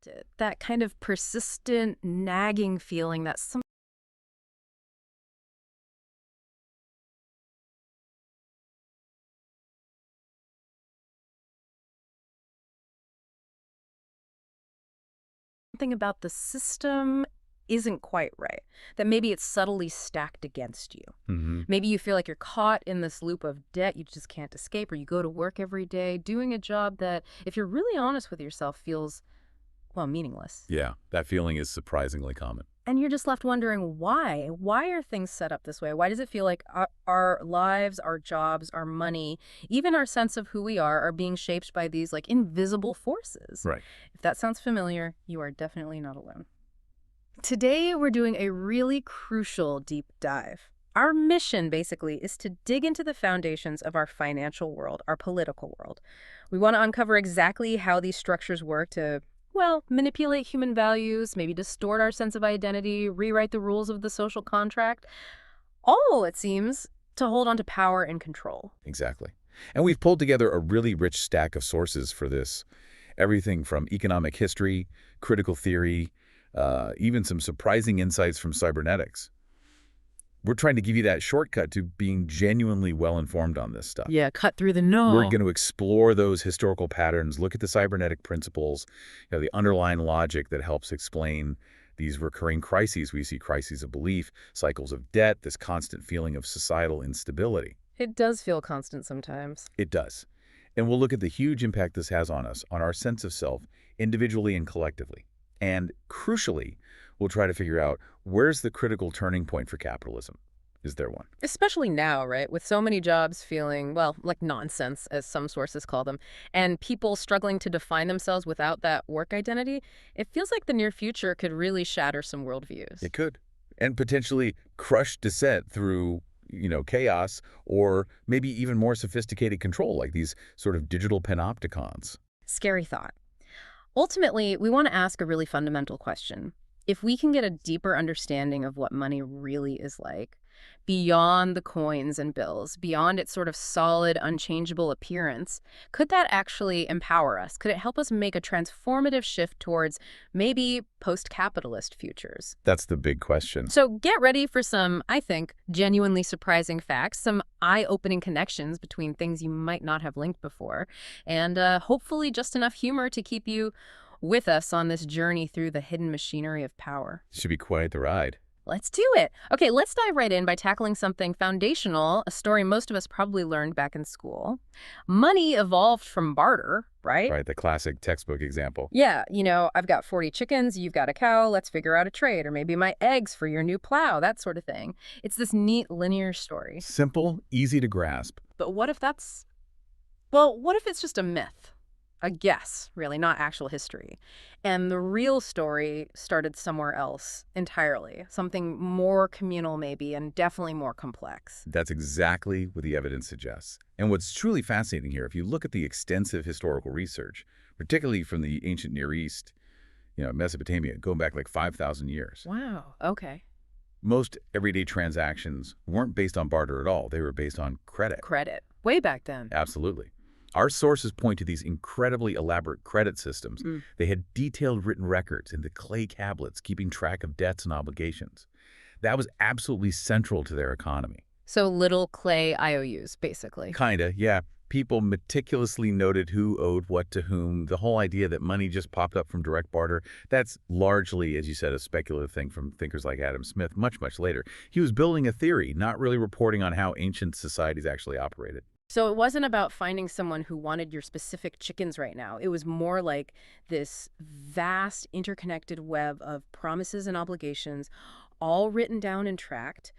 felt it, that kind of persistent, nagging feeling that something about the system isn't quite right, that maybe it's subtly stacked against you. Hmm. Maybe you feel like you're caught in this loop of debt you just can't escape, or you go to work every day doing a job that, if you're really honest with yourself, feels, well, meaningless. Yeah, that feeling is surprisingly common. And you're just left wondering why. Why are things set up this way? Why does it feel like our lives, our jobs, our money, even our sense of who we are being shaped by these like invisible forces? Right. If that sounds familiar, you are definitely not alone. Today, we're doing a really crucial deep dive. Our mission, basically, is to dig into the foundations of our financial world, our political world. We want to uncover exactly how these structures work to, well, manipulate human values, maybe distort our sense of identity, rewrite the rules of the social contract. All, it seems, to hold on to power and control. Exactly. And we've pulled together a really rich stack of sources for this. Everything from economic history, critical theory, even some surprising insights from cybernetics. We're trying to give you that shortcut to being genuinely well-informed on this stuff. Yeah, cut through the no. We're going to explore those historical patterns, look at the cybernetic principles, the underlying logic that helps explain these recurring crises. We see crises of belief, cycles of debt, this constant feeling of societal instability. It does feel constant sometimes. It does. And we'll look at the huge impact this has on us, on our sense of self, individually and collectively. And crucially, we'll try to figure out, where's the critical turning point for capitalism? Is there one? Especially now, right? With so many jobs feeling, well, like nonsense, as some sources call them, and people struggling to define themselves without that work identity, it feels like the near future could really shatter some worldviews. It could. And potentially crush dissent through, chaos, or maybe even more sophisticated control, like these sort of digital panopticons. Scary thought. Ultimately, we want to ask a really fundamental question. If we can get a deeper understanding of what money really is like, beyond the coins and bills, beyond its sort of solid, unchangeable appearance, could that actually empower us? Could it help us make a transformative shift towards maybe post-capitalist futures? That's the big question. So get ready for some, I think, genuinely surprising facts, some eye-opening connections between things you might not have linked before, and hopefully just enough humor to keep you with us on this journey through the hidden machinery of power. Should be quite the ride. Let's do it. Okay, let's dive right in by tackling something foundational, a story most of us probably learned back in school. Money evolved from barter, right? Right, the classic textbook example. Yeah, I've got 40 chickens, you've got a cow, let's figure out a trade, or maybe my eggs for your new plow, that sort of thing. It's this neat linear story. Simple, easy to grasp. But what if it's just a myth? A guess, really, not actual history. And the real story started somewhere else entirely, something more communal maybe, and definitely more complex. That's exactly what the evidence suggests. And what's truly fascinating here, if you look at the extensive historical research, particularly from the ancient Near East, Mesopotamia, going back like 5,000 years. Wow, okay. Most everyday transactions weren't based on barter at all. They were based on credit. Credit. Way back then. Absolutely. Our sources point to these incredibly elaborate credit systems. They had detailed written records in the clay tablets keeping track of debts and obligations. That was absolutely central to their economy. So little clay IOUs, basically. Kinda, yeah. People meticulously noted who owed what to whom. The whole idea that money just popped up from direct barter, that's largely, as you said, a speculative thing from thinkers like Adam Smith much, much later. He was building a theory, not really reporting on how ancient societies actually operated. So it wasn't about finding someone who wanted your specific chickens right now. It was more like this vast interconnected web of promises and obligations, all written down and tracked,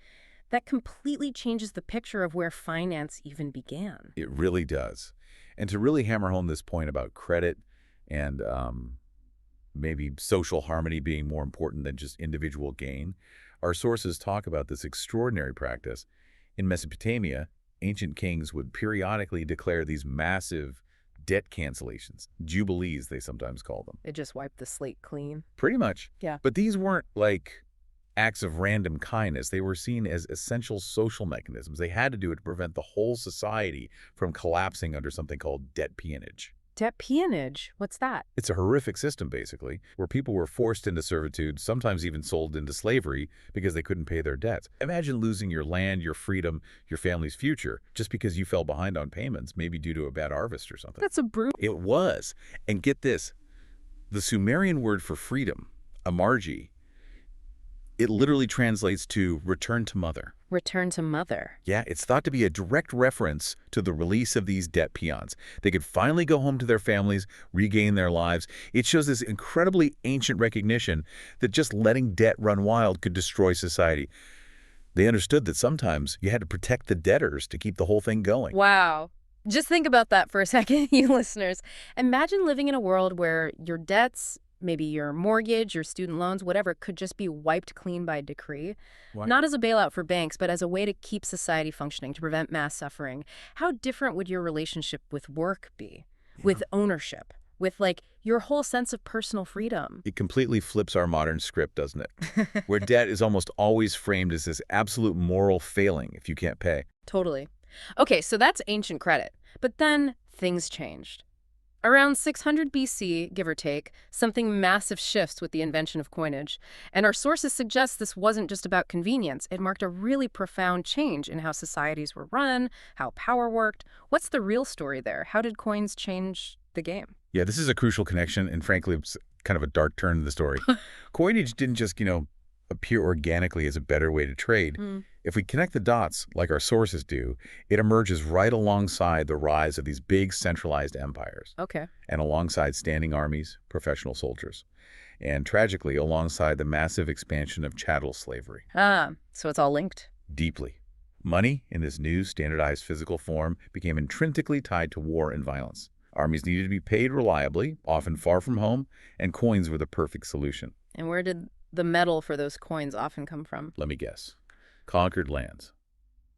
that completely changes the picture of where finance even began. It really does. And to really hammer home this point about credit and maybe social harmony being more important than just individual gain, our sources talk about this extraordinary practice. In Mesopotamia, ancient kings would periodically declare these massive debt cancellations, jubilees they sometimes call them. It just wiped the slate clean. Pretty much. Yeah. But these weren't like acts of random kindness. They were seen as essential social mechanisms. They had to do it to prevent the whole society from collapsing under something called debt peonage. Debt peonage. What's that? It's a horrific system, basically, where people were forced into servitude, sometimes even sold into slavery because they couldn't pay their debts. Imagine losing your land, your freedom, your family's future, just because you fell behind on payments, maybe due to a bad harvest or something. That's a brutal. It was. And get this, the Sumerian word for freedom, amarji, it literally translates to return to mother. Return to mother. Yeah, it's thought to be a direct reference to the release of these debt peons. They could finally go home to their families, regain their lives. It shows this incredibly ancient recognition that just letting debt run wild could destroy society. They understood that sometimes you had to protect the debtors to keep the whole thing going. Wow. Just think about that for a second, you listeners. Imagine living in a world where your debts, maybe your mortgage, your student loans, whatever, could just be wiped clean by decree. Why? Not as a bailout for banks, but as a way to keep society functioning, to prevent mass suffering. How different would your relationship with work be? With ownership? With, like, your whole sense of personal freedom? It completely flips our modern script, doesn't it? Where debt is almost always framed as this absolute moral failing if you can't pay. Totally. Okay, so that's ancient credit. But then things changed. Around 600 BC, give or take, something massive shifts with the invention of coinage. And our sources suggest this wasn't just about convenience. It marked a really profound change in how societies were run, how power worked. What's the real story there? How did coins change the game? Yeah, this is a crucial connection, and frankly, it's kind of a dark turn in the story. Coinage didn't just, appear organically as a better way to trade. If we connect the dots, like our sources do, it emerges right alongside the rise of these big centralized empires. Okay. And alongside standing armies, professional soldiers. And tragically, alongside the massive expansion of chattel slavery. Ah, so it's all linked. Deeply. Money, in this new standardized physical form, became intrinsically tied to war and violence. Armies needed to be paid reliably, often far from home, and coins were the perfect solution. And where did the metal for those coins often come from? Let me guess. Conquered lands.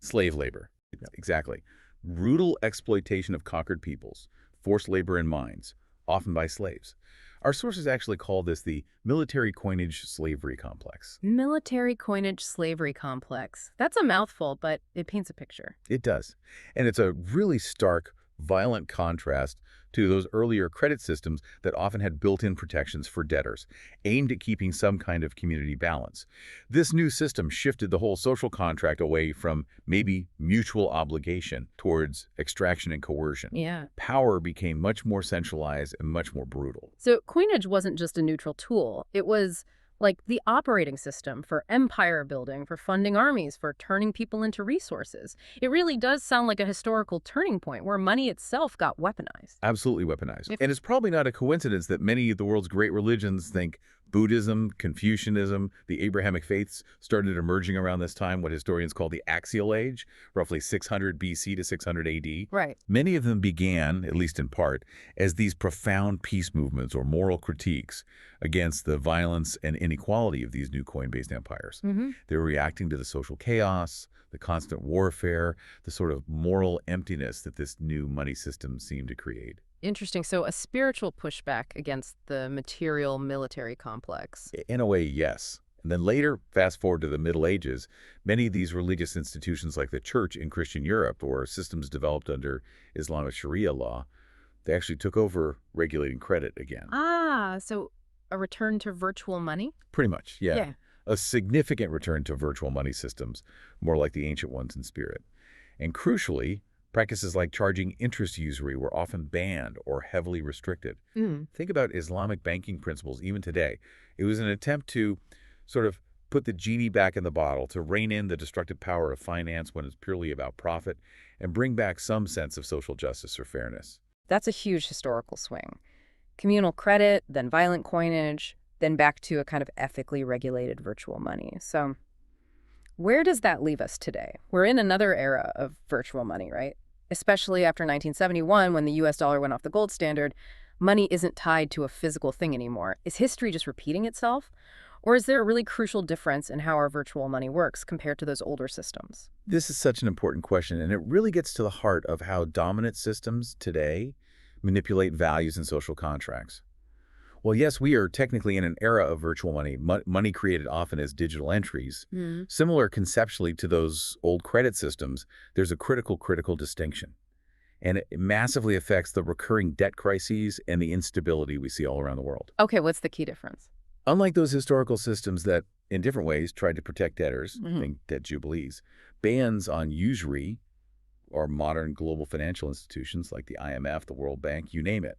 Slave labor. Exactly. Brutal exploitation of conquered peoples. Forced labor in mines, often by slaves. Our sources actually call this the military coinage slavery complex. Military coinage slavery complex. That's a mouthful, but it paints a picture. It does. And it's a really stark, violent contrast to those earlier credit systems that often had built-in protections for debtors, aimed at keeping some kind of community balance. This new system shifted the whole social contract away from maybe mutual obligation towards extraction and coercion. Yeah. Power became much more centralized and much more brutal. So coinage wasn't just a neutral tool. It was like the operating system for empire building, for funding armies, for turning people into resources. It really does sound like a historical turning point where money itself got weaponized. Absolutely weaponized. And it's probably not a coincidence that many of the world's great religions think Buddhism, Confucianism, the Abrahamic faiths started emerging around this time, what historians call the Axial Age, roughly 600 BC to 600 AD. Right. Many of them began, at least in part, as these profound peace movements or moral critiques against the violence and inequality of these new coin-based empires. They were reacting to the social chaos, the constant warfare, the sort of moral emptiness that this new money system seemed to create. Interesting. So a spiritual pushback against the material military complex. In a way, yes. And then later, fast forward to the Middle Ages, many of these religious institutions like the church in Christian Europe or systems developed under Islamic Sharia law, they actually took over regulating credit again. Ah, so a return to virtual money? Pretty much, yeah. Yeah. A significant return to virtual money systems, more like the ancient ones in spirit. And crucially, practices like charging interest usury were often banned or heavily restricted. Think about Islamic banking principles even today. It was an attempt to sort of put the genie back in the bottle, to rein in the destructive power of finance when it's purely about profit, and bring back some sense of social justice or fairness. That's a huge historical swing. Communal credit, then violent coinage, then back to a kind of ethically regulated virtual money. So where does that leave us today? We're in another era of virtual money, right? Especially after 1971, when the US dollar went off the gold standard, money isn't tied to a physical thing anymore. Is history just repeating itself? Or is there a really crucial difference in how our virtual money works compared to those older systems? This is such an important question, and it really gets to the heart of how dominant systems today manipulate values and social contracts. Well, yes, we are technically in an era of virtual money, money created often as digital entries. Similar conceptually to those old credit systems, there's a critical distinction. And it massively affects the recurring debt crises and the instability we see all around the world. Okay, what's the key difference? Unlike those historical systems that, in different ways, tried to protect debtors, Hmm. think debt jubilees, bans on usury or modern global financial institutions like the IMF, the World Bank, you name it,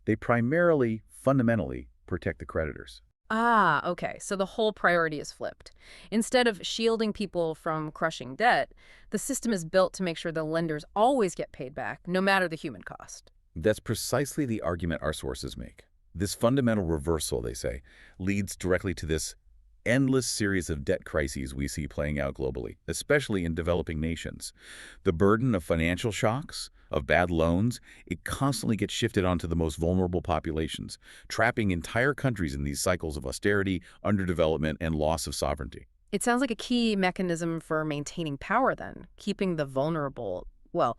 they primarily, fundamentally, protect the creditors. Ah, okay. So the whole priority is flipped. Instead of shielding people from crushing debt, the system is built to make sure the lenders always get paid back, no matter the human cost. That's precisely the argument our sources make. This fundamental reversal, they say, leads directly to this endless series of debt crises we see playing out globally, especially in developing nations. The burden of financial shocks, of bad loans, it constantly gets shifted onto the most vulnerable populations, trapping entire countries in these cycles of austerity, underdevelopment, and loss of sovereignty. It sounds like a key mechanism for maintaining power then, keeping the vulnerable, well,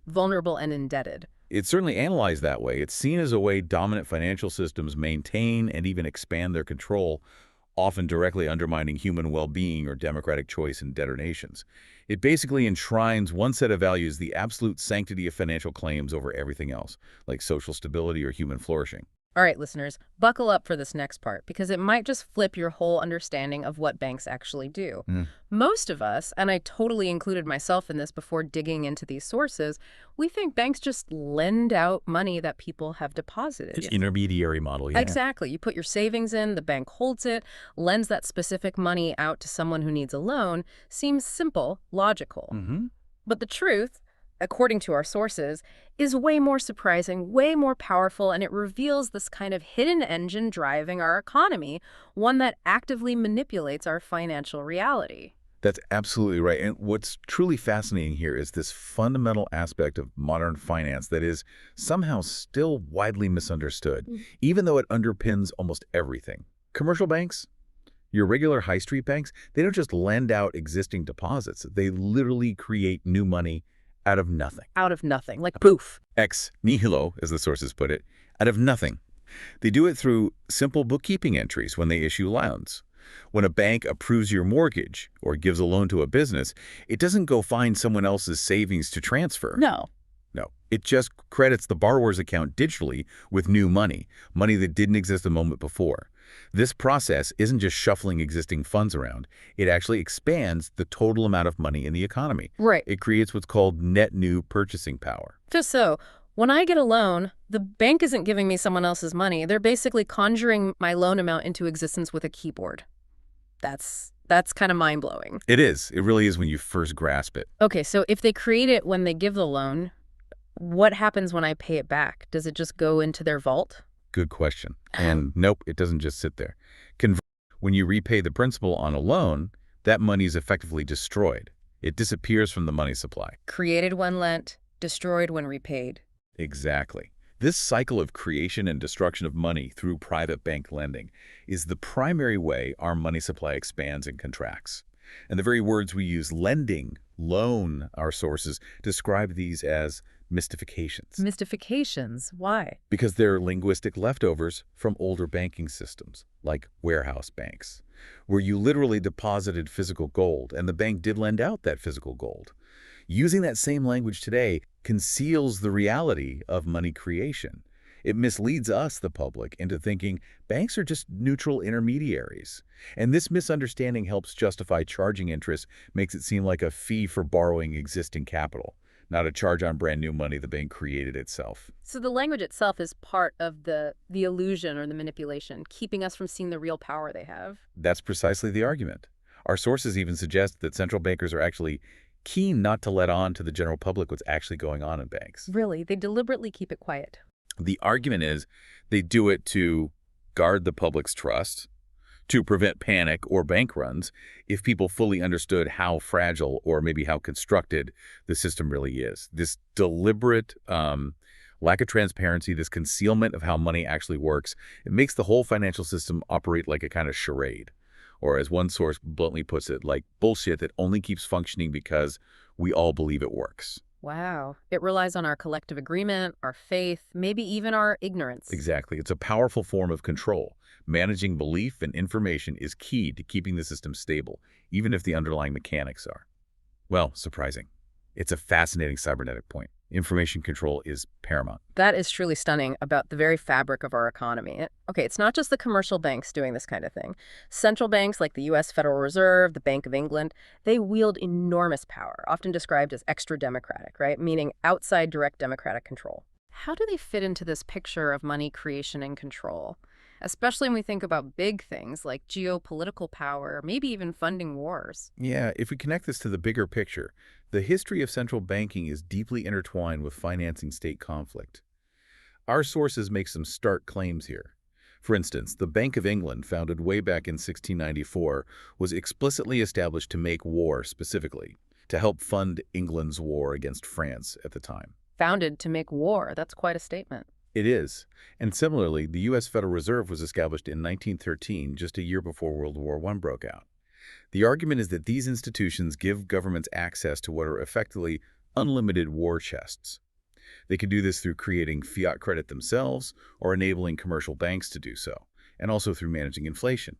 vulnerable and indebted. It's certainly analyzed that way. It's seen as a way dominant financial systems maintain and even expand their control, often directly undermining human well-being or democratic choice in debtor nations. It basically enshrines one set of values, the absolute sanctity of financial claims over everything else, like social stability or human flourishing. All right, listeners, buckle up for this next part because it might just flip your whole understanding of what banks actually do. Mm. Most of us, and I totally included myself in this before digging into these sources, we think banks just lend out money that people have deposited. Intermediary model, yeah. Exactly. You put your savings in, the bank holds it, lends that specific money out to someone who needs a loan. Seems simple, logical. Mm-hmm. But the truth, according to our sources, is way more surprising, way more powerful, and it reveals this kind of hidden engine driving our economy, one that actively manipulates our financial reality. That's absolutely right. And what's truly fascinating here is this fundamental aspect of modern finance that is somehow still widely misunderstood, even though it underpins almost everything. Commercial banks, your regular high street banks, they don't just lend out existing deposits. They literally create new money out of nothing. Out of nothing, like poof. Ex nihilo, as the sources put it, out of nothing. They do it through simple bookkeeping entries when they issue loans. When a bank approves your mortgage or gives a loan to a business, it doesn't go find someone else's savings to transfer. No. No, it just credits the borrower's account digitally with new money, money that didn't exist a moment before. This process isn't just shuffling existing funds around. It actually expands the total amount of money in the economy. Right. It creates what's called net new purchasing power. Just so, when I get a loan, the bank isn't giving me someone else's money. They're basically conjuring my loan amount into existence with a keyboard. That's kind of mind-blowing. It is. It really is when you first grasp it. Okay, so if they create it when they give the loan, what happens when I pay it back? Does it just go into their vault? Good question. And nope, it doesn't just sit there. When you repay the principal on a loan, that money is effectively destroyed. It disappears from the money supply. Created when lent, destroyed when repaid. Exactly. This cycle of creation and destruction of money through private bank lending is the primary way our money supply expands and contracts. And the very words we use, lending, loan, our sources, describe these as mystifications. Mystifications? Why? Because they're linguistic leftovers from older banking systems, like warehouse banks, where you literally deposited physical gold, and the bank did lend out that physical gold. Using that same language today conceals the reality of money creation. It misleads us, the public, into thinking banks are just neutral intermediaries. And this misunderstanding helps justify charging interest, makes it seem like a fee for borrowing existing capital, not a charge on brand new money the bank created itself. So the language itself is part of the illusion or the manipulation, keeping us from seeing the real power they have. That's precisely the argument. Our sources even suggest that central bankers are actually keen not to let on to the general public what's actually going on in banks. Really, they deliberately keep it quiet. The argument is they do it to guard the public's trust, to prevent panic or bank runs if people fully understood how fragile or maybe how constructed the system really is. This deliberate lack of transparency, this concealment of how money actually works, it makes the whole financial system operate like a kind of charade. Or as one source bluntly puts it, like bullshit that only keeps functioning because we all believe it works. Wow. It relies on our collective agreement, our faith, maybe even our ignorance. Exactly. It's a powerful form of control. Managing belief and information is key to keeping the system stable, even if the underlying mechanics are. Well, surprising. It's a fascinating cybernetic point. Information control is paramount. That is truly stunning about the very fabric of our economy. Okay, it's not just the commercial banks doing this kind of thing. Central banks like the U.S. Federal Reserve, the Bank of England, they wield enormous power, often described as extra-democratic, right? Meaning outside direct democratic control. How do they fit into this picture of money creation and control? Especially when we think about big things like geopolitical power, maybe even funding wars. Yeah, if we connect this to the bigger picture, the history of central banking is deeply intertwined with financing state conflict. Our sources make some stark claims here. For instance, the Bank of England, founded way back in 1694, was explicitly established to make war specifically, to help fund England's war against France at the time. Founded to make war, that's quite a statement. It is. And similarly, the U.S. Federal Reserve was established in 1913, just a year before World War I broke out. The argument is that these institutions give governments access to what are effectively unlimited war chests. They can do this through creating fiat credit themselves or enabling commercial banks to do so, and also through managing inflation.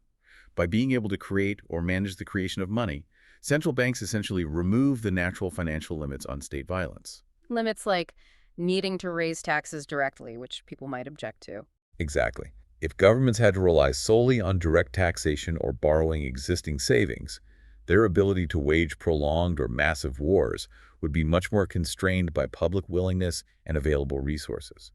By being able to create or manage the creation of money, central banks essentially remove the natural financial limits on state violence. Limits like needing to raise taxes directly, which people might object to. Exactly. If governments had to rely solely on direct taxation or borrowing existing savings, their ability to wage prolonged or massive wars would be much more constrained by public willingness and available resources.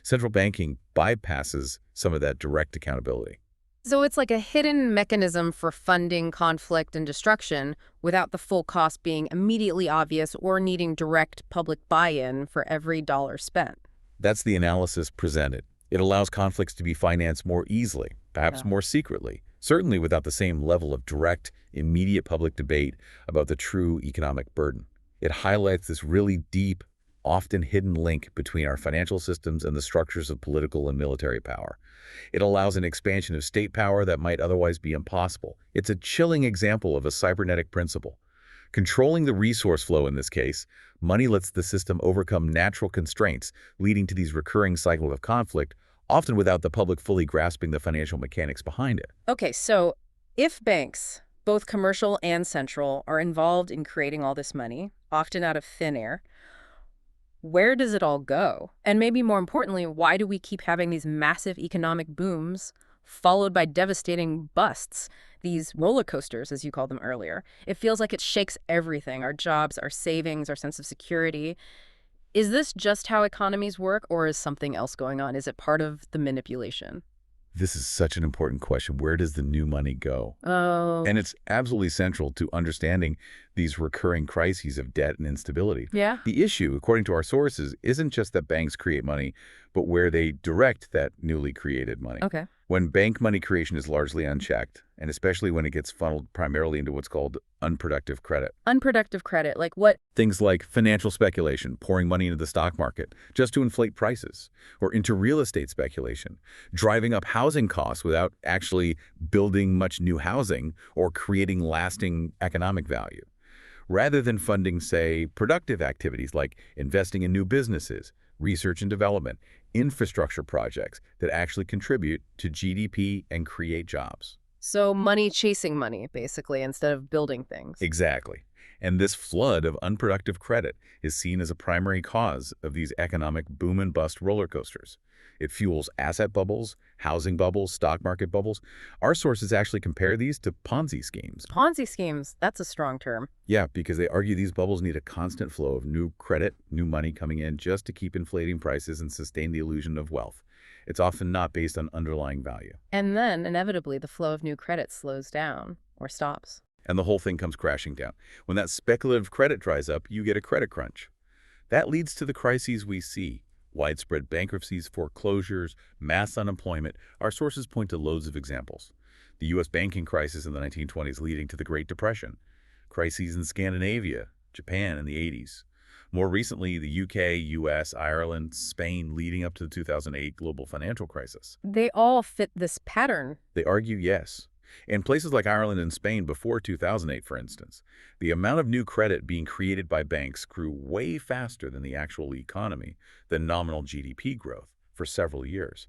Central banking bypasses some of that direct accountability. So it's like a hidden mechanism for funding conflict and destruction without the full cost being immediately obvious or needing direct public buy-in for every dollar spent. That's the analysis presented. It allows conflicts to be financed more easily, perhaps more secretly, certainly without the same level of direct, immediate public debate about the true economic burden. It highlights this really deep, often hidden link between our financial systems and the structures of political and military power. It allows an expansion of state power that might otherwise be impossible. It's a chilling example of a cybernetic principle. Controlling the resource flow in this case, money lets the system overcome natural constraints, leading to these recurring cycles of conflict, often without the public fully grasping the financial mechanics behind it. Okay, so if banks, both commercial and central, are involved in creating all this money, often out of thin air, where does it all go? And maybe more importantly, why do we keep having these massive economic booms followed by devastating busts, these roller coasters, as you called them earlier? It feels like it shakes everything, our jobs, our savings, our sense of security. Is this just how economies work, or is something else going on? Is it part of the manipulation? This is such an important question. Where does the new money go? Oh. And it's absolutely central to understanding these recurring crises of debt and instability. Yeah. The issue, according to our sources, isn't just that banks create money, but where they direct that newly created money. Okay. When bank money creation is largely unchecked, and especially when it gets funneled primarily into what's called unproductive credit. Unproductive credit, like what? Things like financial speculation, pouring money into the stock market just to inflate prices, or into real estate speculation, driving up housing costs without actually building much new housing or creating lasting economic value. Rather than funding, say, productive activities like investing in new businesses, research and development, infrastructure projects that actually contribute to GDP and create jobs. So money chasing money, basically, instead of building things. Exactly. And this flood of unproductive credit is seen as a primary cause of these economic boom and bust roller coasters. It fuels asset bubbles, housing bubbles, stock market bubbles. Our sources actually compare these to Ponzi schemes. Ponzi schemes, that's a strong term. Yeah, because they argue these bubbles need a constant flow of new credit, new money coming in just to keep inflating prices and sustain the illusion of wealth. It's often not based on underlying value. And then, inevitably, the flow of new credit slows down or stops. And the whole thing comes crashing down. When that speculative credit dries up, you get a credit crunch. That leads to the crises we see. Widespread bankruptcies, foreclosures, mass unemployment. Our sources point to loads of examples. The U.S. banking crisis in the 1920s leading to the Great Depression. Crises in Scandinavia, Japan in the 80s. More recently, the UK, US, Ireland, Spain leading up to the 2008 global financial crisis. They all fit this pattern. They argue yes. In places like Ireland and Spain before 2008, for instance, the amount of new credit being created by banks grew way faster than the actual economy, than nominal GDP growth, for several years.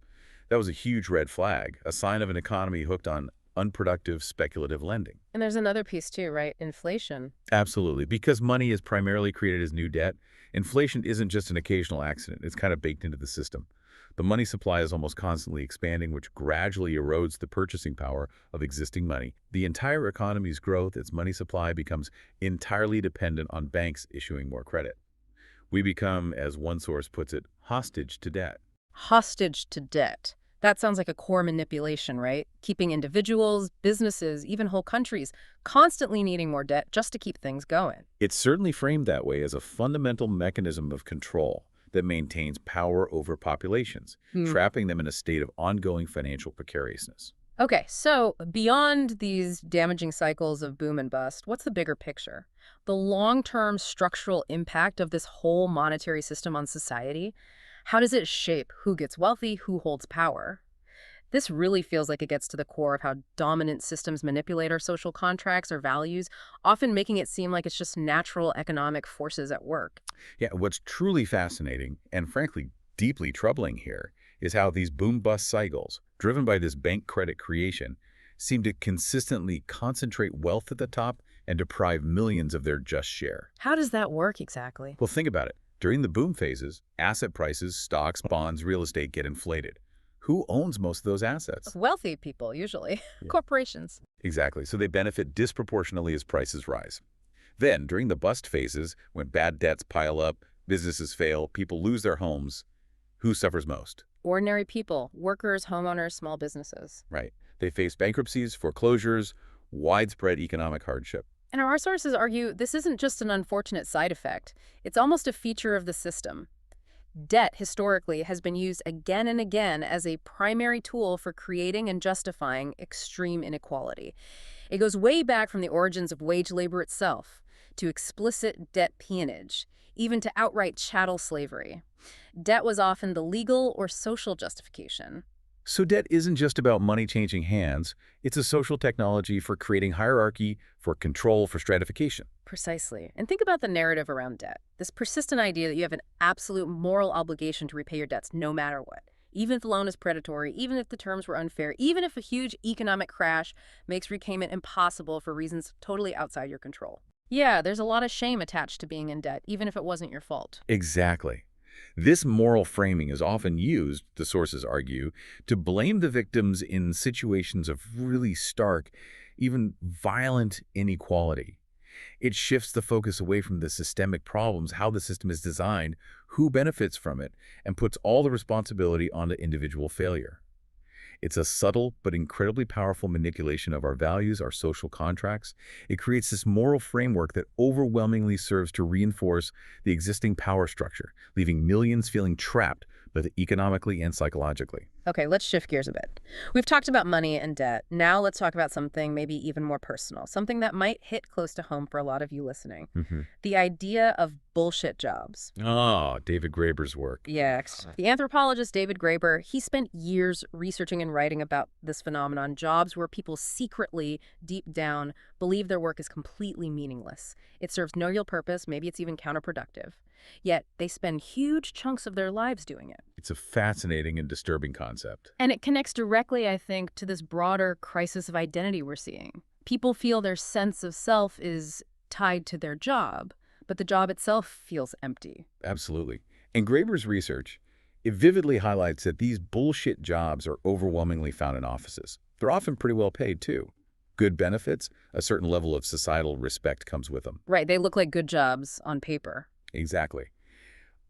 That was a huge red flag, a sign of an economy hooked on unproductive speculative lending. And there's another piece too, right? Inflation. Absolutely. Because money is primarily created as new debt, inflation isn't just an occasional accident. It's kind of baked into the system. The money supply is almost constantly expanding, which gradually erodes the purchasing power of existing money. The entire economy's growth, its money supply, becomes entirely dependent on banks issuing more credit. We become, as one source puts it, hostage to debt. Hostage to debt. That sounds like a core manipulation, right? Keeping individuals, businesses, even whole countries constantly needing more debt just to keep things going. It's certainly framed that way as a fundamental mechanism of control that maintains power over populations, trapping them in a state of ongoing financial precariousness. Okay, so beyond these damaging cycles of boom and bust, what's the bigger picture? The long-term structural impact of this whole monetary system on society? How does it shape who gets wealthy, who holds power? This really feels like it gets to the core of how dominant systems manipulate our social contracts or values, often making it seem like it's just natural economic forces at work. Yeah, what's truly fascinating and frankly deeply troubling here is how these boom-bust cycles, driven by this bank credit creation, seem to consistently concentrate wealth at the top and deprive millions of their just share. How does that work exactly? Well, think about it. During the boom phases, asset prices, stocks, bonds, real estate get inflated. Who owns most of those assets? Wealthy people, usually. Yeah. Corporations. Exactly, so they benefit disproportionately as prices rise. Then, during the bust phases, when bad debts pile up, businesses fail, people lose their homes, who suffers most? Ordinary people, workers, homeowners, small businesses. Right. They face bankruptcies, foreclosures, widespread economic hardship. And our sources argue this isn't just an unfortunate side effect. It's almost a feature of the system. Debt, historically, has been used again and again as a primary tool for creating and justifying extreme inequality. It goes way back from the origins of wage labor itself, to explicit debt peonage, even to outright chattel slavery. Debt was often the legal or social justification. So debt isn't just about money changing hands. It's a social technology for creating hierarchy, for control, for stratification. Precisely. And think about the narrative around debt. This persistent idea that you have an absolute moral obligation to repay your debts no matter what. Even if the loan is predatory, even if the terms were unfair, even if a huge economic crash makes repayment impossible for reasons totally outside your control. Yeah, there's a lot of shame attached to being in debt, even if it wasn't your fault. Exactly. This moral framing is often used, the sources argue, to blame the victims in situations of really stark, even violent inequality. It shifts the focus away from the systemic problems, how the system is designed, who benefits from it, and puts all the responsibility onto individual failure. It's a subtle but incredibly powerful manipulation of our values, our social contracts. It creates this moral framework that overwhelmingly serves to reinforce the existing power structure, leaving millions feeling trapped, both economically and psychologically. Okay, let's shift gears a bit. We've talked about money and debt. Now let's talk about something maybe even more personal, something that might hit close to home for a lot of you listening. The idea of bullshit jobs. Oh, David Graeber's work. Yeah, the anthropologist David Graeber, he spent years researching and writing about this phenomenon, jobs where people secretly, deep down, believe their work is completely meaningless. It serves no real purpose, maybe it's even counterproductive. Yet they spend huge chunks of their lives doing it. It's a fascinating and disturbing concept. And it connects directly, I think, to this broader crisis of identity we're seeing. People feel their sense of self is tied to their job, but the job itself feels empty. Absolutely. In Graeber's research, it vividly highlights that these bullshit jobs are overwhelmingly found in offices. They're often pretty well paid, too. Good benefits, a certain level of societal respect comes with them. Right, they look like good jobs on paper. Exactly.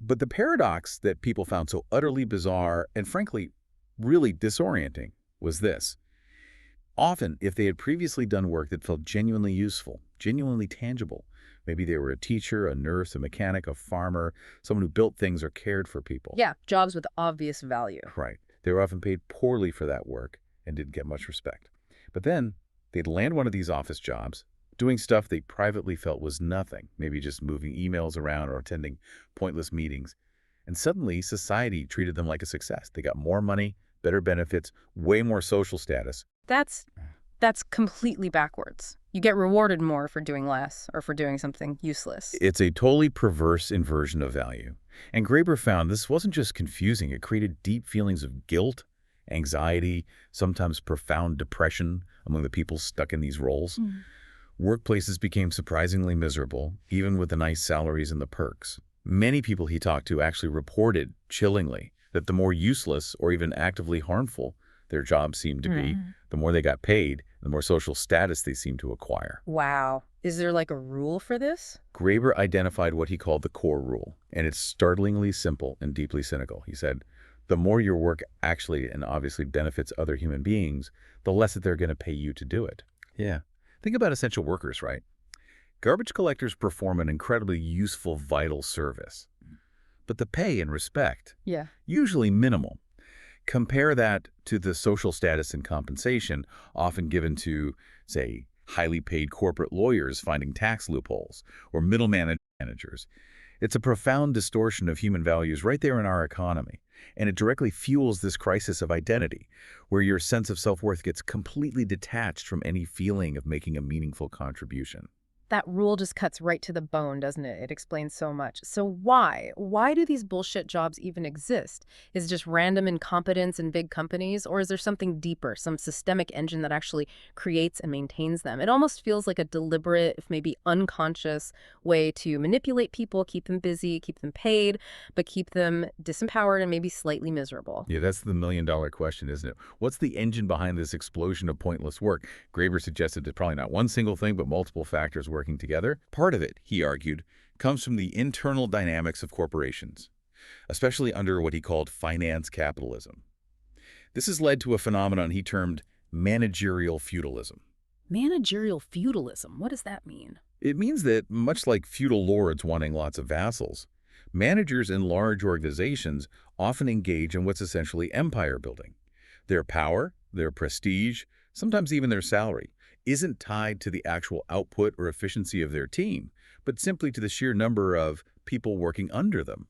But the paradox that people found so utterly bizarre and, frankly, really disorienting was this. Often, if they had previously done work that felt genuinely useful, genuinely tangible, maybe they were a teacher, a nurse, a mechanic, a farmer, someone who built things or cared for people. Yeah, jobs with obvious value. Right. They were often paid poorly for that work and didn't get much respect. But then they'd land one of these office jobs, doing stuff they privately felt was nothing, maybe just moving emails around or attending pointless meetings. And suddenly, society treated them like a success. They got more money, better benefits, way more social status. That's completely backwards. You get rewarded more for doing less or for doing something useless. It's a totally perverse inversion of value. And Graeber found this wasn't just confusing. It created deep feelings of guilt anxiety, sometimes profound depression among the people stuck in these roles. Workplaces became surprisingly miserable, even with the nice salaries and the perks. Many people he talked to actually reported, chillingly, that the more useless or even actively harmful their jobs seemed to be, the more they got paid, the more social status they seemed to acquire. Wow. Is there like a rule for this? Graeber identified what he called the core rule, and it's startlingly simple and deeply cynical. He said, the more your work actually and obviously benefits other human beings, the less that they're going to pay you to do it. Yeah. Think about essential workers, right? Garbage collectors perform an incredibly useful, vital service. But the pay and respect, Yeah. usually minimal. Compare that to the social status and compensation often given to, say, highly paid corporate lawyers finding tax loopholes or middle managers. It's a profound distortion of human values right there in our economy, and it directly fuels this crisis of identity, where your sense of self-worth gets completely detached from any feeling of making a meaningful contribution. That rule just cuts right to the bone, doesn't it? It explains so much. So why? Why do these bullshit jobs even exist? Is it just random incompetence in big companies, or is there something deeper, some systemic engine that actually creates and maintains them? It almost feels like a deliberate, if maybe unconscious, way to manipulate people, keep them busy, keep them paid, but keep them disempowered and maybe slightly miserable. Yeah, that's the million-dollar question, isn't it? What's the engine behind this explosion of pointless work? Graeber suggested it's probably not one single thing, but multiple factors working together. Part of it, he argued, comes from the internal dynamics of corporations, especially under what he called finance capitalism. This has led to a phenomenon he termed managerial feudalism. Managerial feudalism, what does that mean? It means that, much like feudal lords wanting lots of vassals, managers in large organizations often engage in what's essentially empire building. Their power, their prestige, sometimes even their salary, isn't tied to the actual output or efficiency of their team, but simply to the sheer number of people working under them.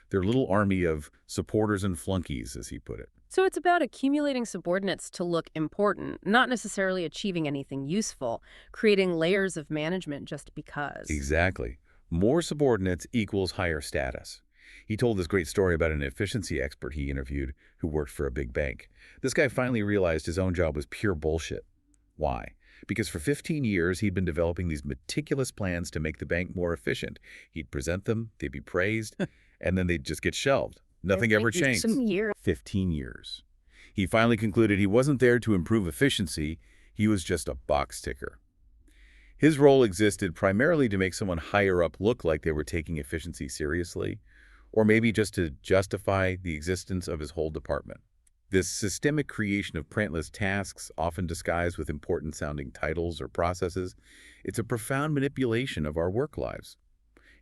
Their little army of supporters and flunkies, as he put it. So it's about accumulating subordinates to look important, not necessarily achieving anything useful, creating layers of management just because. Exactly. More subordinates equals higher status. He told this great story about an efficiency expert he interviewed who worked for a big bank. This guy finally realized his own job was pure bullshit. Why? Because for 15 years, he'd been developing these meticulous plans to make the bank more efficient. He'd present them, they'd be praised, and then they'd just get shelved. Nothing ever changed. 15 years. He finally concluded he wasn't there to improve efficiency, he was just a box ticker. His role existed primarily to make someone higher up look like they were taking efficiency seriously, or maybe just to justify the existence of his whole department. This systemic creation of pointless tasks, often disguised with important-sounding titles or processes, it's a profound manipulation of our work lives.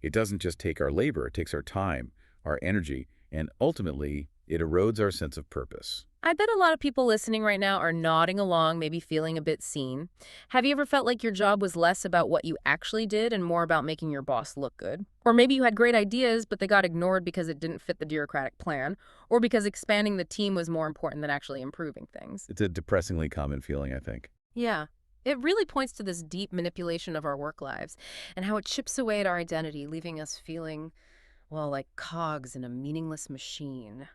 It doesn't just take our labor, it takes our time, our energy, and ultimately, it erodes our sense of purpose. I bet a lot of people listening right now are nodding along, maybe feeling a bit seen. Have you ever felt like your job was less about what you actually did and more about making your boss look good? Or maybe you had great ideas, but they got ignored because it didn't fit the bureaucratic plan, or because expanding the team was more important than actually improving things. It's a depressingly common feeling, I think. Yeah. It really points to this deep manipulation of our work lives and how it chips away at our identity, leaving us feeling, well, like cogs in a meaningless machine.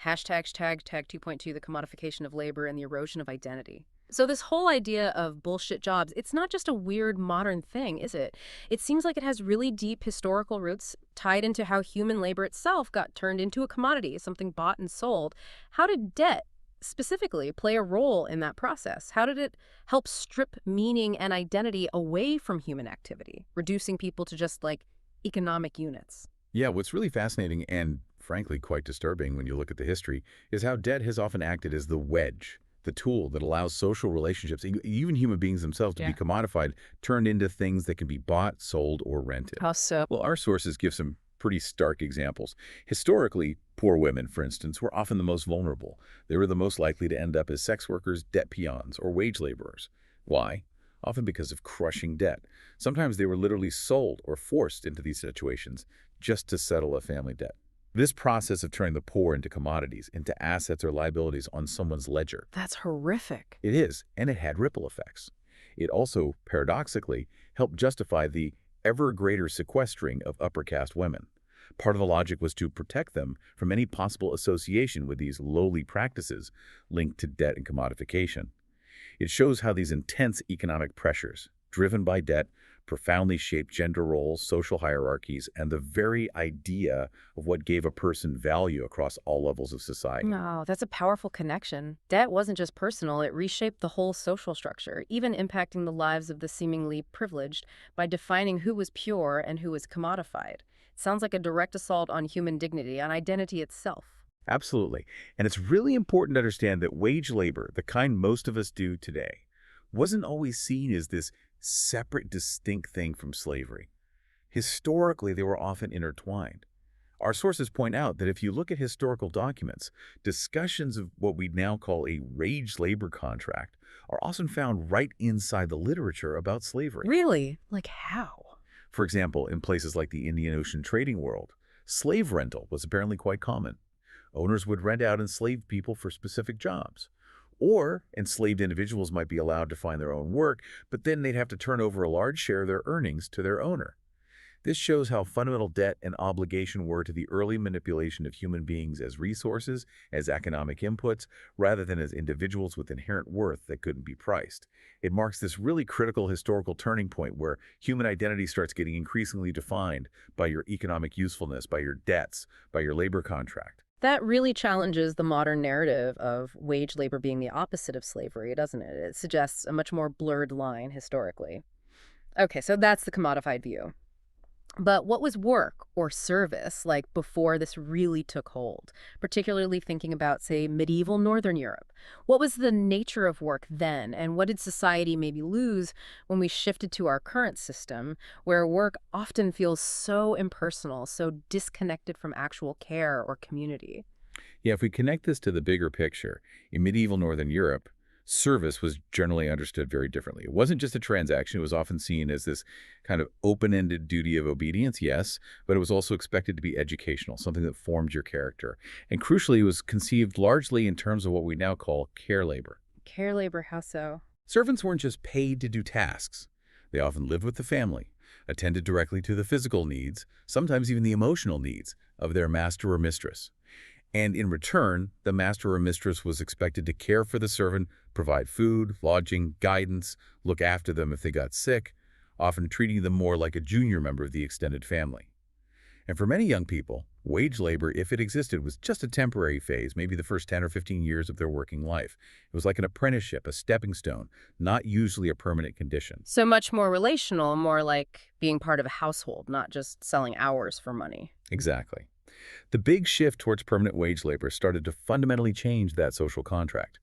Tag 2.2, the commodification of labor and the erosion of identity. So this whole idea of bullshit jobs, it's not just a weird modern thing, is it? It seems like it has really deep historical roots tied into how human labor itself got turned into a commodity, something bought and sold. How did debt specifically play a role in that process? How did it help strip meaning and identity away from human activity, reducing people to just like economic units? Yeah, what's really fascinating and frankly quite disturbing when you look at the history is how debt has often acted as the wedge, the tool that allows social relationships, even human beings themselves, to be commodified, turned into things that can be bought, sold, or rented. How so? Well, our sources give some pretty stark examples. Historically, poor women, for instance, were often the most vulnerable. They were the most likely to end up as sex workers, debt peons, or wage laborers. Why? Often because of crushing debt. Sometimes they were literally sold or forced into these situations just to settle a family debt. This process of turning the poor into commodities, into assets or liabilities on someone's ledger. That's horrific. It is, and it had ripple effects. It also, paradoxically, helped justify the ever greater sequestering of upper caste women. Part of the logic was to protect them from any possible association with these lowly practices linked to debt and commodification. It shows how these intense economic pressures, driven by debt, profoundly shape gender roles, social hierarchies, and the very idea of what gave a person value across all levels of society. No, that's a powerful connection. Debt wasn't just personal, it reshaped the whole social structure, even impacting the lives of the seemingly privileged by defining who was pure and who was commodified. It sounds like a direct assault on human dignity, on identity itself. Absolutely. And it's really important to understand that wage labor, the kind most of us do today, wasn't always seen as this separate, distinct thing from slavery. Historically, they were often intertwined. Our sources point out that if you look at historical documents, discussions of what we now call a wage labor contract are often found right inside the literature about slavery. Really? Like how? For example, in places like the Indian Ocean trading world, slave rental was apparently quite common. Owners would rent out enslaved people for specific jobs. Or enslaved individuals might be allowed to find their own work, but then they'd have to turn over a large share of their earnings to their owner. This shows how fundamental debt and obligation were to the early manipulation of human beings as resources, as economic inputs, rather than as individuals with inherent worth that couldn't be priced. It marks this really critical historical turning point where human identity starts getting increasingly defined by your economic usefulness, by your debts, by your labor contract. That really challenges the modern narrative of wage labor being the opposite of slavery, doesn't it? It suggests a much more blurred line historically. Okay, so that's the commodified view. But what was work or service like before this really took hold, particularly thinking about, say, medieval Northern Europe? What was the nature of work then, and what did society maybe lose when we shifted to our current system, where work often feels so impersonal, so disconnected from actual care or community? Yeah, if we connect this to the bigger picture, in medieval Northern Europe, service was generally understood very differently. It wasn't just a transaction. It was often seen as this kind of open-ended duty of obedience, yes, but it was also expected to be educational, something that formed your character. And crucially, it was conceived largely in terms of what we now call care labor. Care labor, how so? Servants weren't just paid to do tasks. They often lived with the family, attended directly to the physical needs, sometimes even the emotional needs, of their master or mistress. And in return, the master or mistress was expected to care for the servant, provide food, lodging, guidance, look after them if they got sick, often treating them more like a junior member of the extended family. And for many young people, wage labor, if it existed, was just a temporary phase, maybe the first 10 or 15 years of their working life. It was like an apprenticeship, a stepping stone, not usually a permanent condition. So much more relational, more like being part of a household, not just selling hours for money. Exactly. The big shift towards permanent wage labor started to fundamentally change that social contract.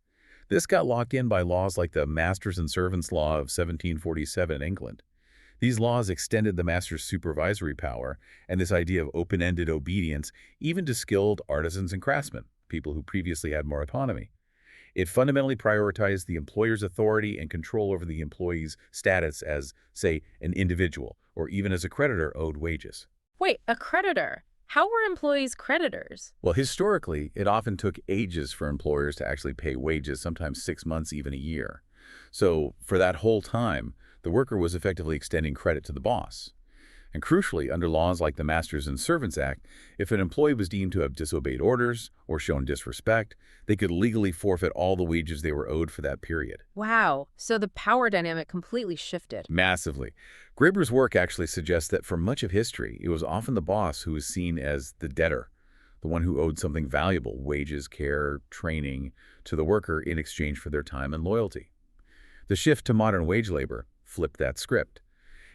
This got locked in by laws like the Masters and Servants Law of 1747 in England. These laws extended the master's supervisory power and this idea of open-ended obedience even to skilled artisans and craftsmen, people who previously had more autonomy. It fundamentally prioritized the employer's authority and control over the employee's status as, say, an individual, or even as a creditor owed wages. Wait, a creditor? How were employees creditors? Well, historically, it often took ages for employers to actually pay wages, sometimes 6 months, even a year. So for that whole time, the worker was effectively extending credit to the boss. And crucially, under laws like the Masters and Servants Act, if an employee was deemed to have disobeyed orders or shown disrespect, they could legally forfeit all the wages they were owed for that period. Wow, so the power dynamic completely shifted. Massively. Graeber's work actually suggests that for much of history, it was often the boss who was seen as the debtor, the one who owed something valuable, wages, care, training, to the worker in exchange for their time and loyalty. The shift to modern wage labor flipped that script.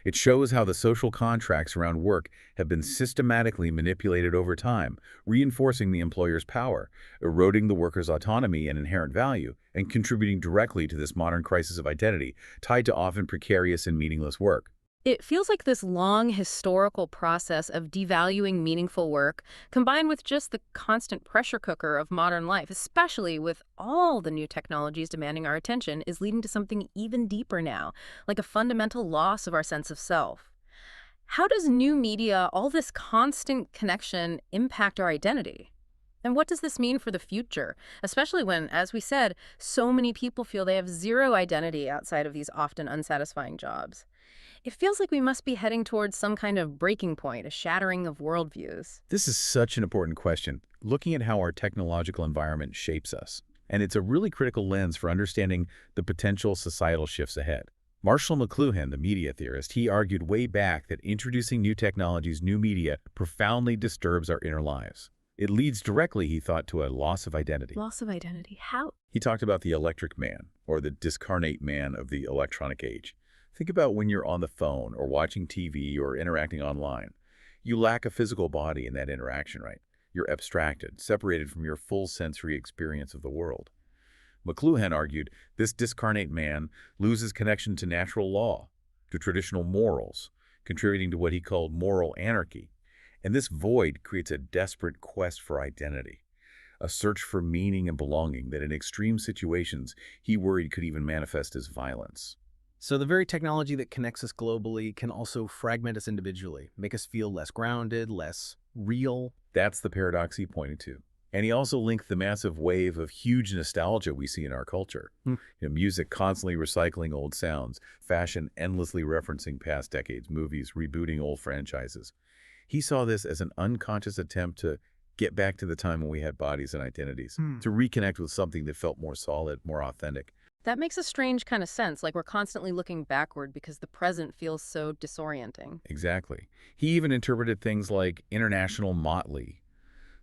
It shows how the social contracts around work have been systematically manipulated over time, reinforcing the employer's power, eroding the worker's autonomy and inherent value, and contributing directly to this modern crisis of identity, tied to often precarious and meaningless work. It feels like this long historical process of devaluing meaningful work, combined with just the constant pressure cooker of modern life, especially with all the new technologies demanding our attention, is leading to something even deeper now, like a fundamental loss of our sense of self. How does new media, all this constant connection, impact our identity? And what does this mean for the future? Especially when, as we said, so many people feel they have zero identity outside of these often unsatisfying jobs. It feels like we must be heading towards some kind of breaking point, a shattering of worldviews. This is such an important question, looking at how our technological environment shapes us. And it's a really critical lens for understanding the potential societal shifts ahead. Marshall McLuhan, the media theorist, he argued way back that introducing new technologies, new media, profoundly disturbs our inner lives. It leads directly, he thought, to a loss of identity. Loss of identity. How? He talked about the electric man, or the discarnate man of the electronic age. Think about when you're on the phone or watching TV or interacting online. You lack a physical body in that interaction, right? You're abstracted, separated from your full sensory experience of the world. McLuhan argued this discarnate man loses connection to natural law, to traditional morals, contributing to what he called moral anarchy. And this void creates a desperate quest for identity, a search for meaning and belonging that in extreme situations he worried could even manifest as violence. So the very technology that connects us globally can also fragment us individually, make us feel less grounded, less real. That's the paradox he pointed to. And he also linked the massive wave of huge nostalgia we see in our culture. Music constantly recycling old sounds, fashion endlessly referencing past decades, movies rebooting old franchises. He saw this as an unconscious attempt to get back to the time when we had bodies and identities, to reconnect with something that felt more solid, more authentic. That makes a strange kind of sense, like we're constantly looking backward because the present feels so disorienting. Exactly. He even interpreted things like international motley,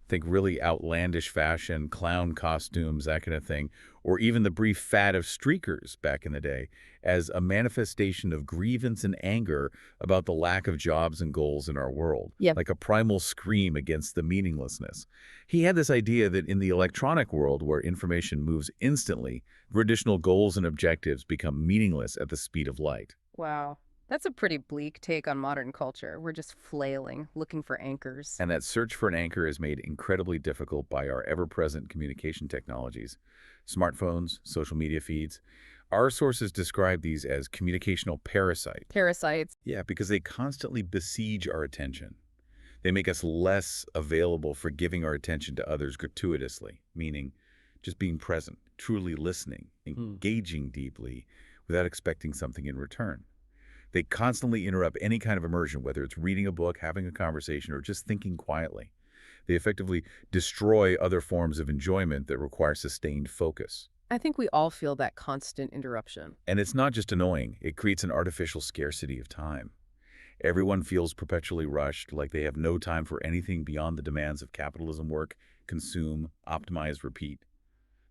think really outlandish fashion, clown costumes, that kind of thing, or even the brief fad of streakers back in the day, as a manifestation of grievance and anger about the lack of jobs and goals in our world, like a primal scream against the meaninglessness. He had this idea that in the electronic world, where information moves instantly, traditional goals and objectives become meaningless at the speed of light. Wow. That's a pretty bleak take on modern culture. We're just flailing, looking for anchors. And that search for an anchor is made incredibly difficult by our ever-present communication technologies, smartphones, social media feeds. Our sources describe these as communicational parasites. Parasites. Yeah, because they constantly besiege our attention. They make us less available for giving our attention to others gratuitously, meaning just being present, truly listening, engaging deeply without expecting something in return. They constantly interrupt any kind of immersion, whether it's reading a book, having a conversation, or just thinking quietly. They effectively destroy other forms of enjoyment that require sustained focus. I think we all feel that constant interruption. And it's not just annoying, it creates an artificial scarcity of time. Everyone feels perpetually rushed, like they have no time for anything beyond the demands of capitalism: work, consume, optimize, repeat.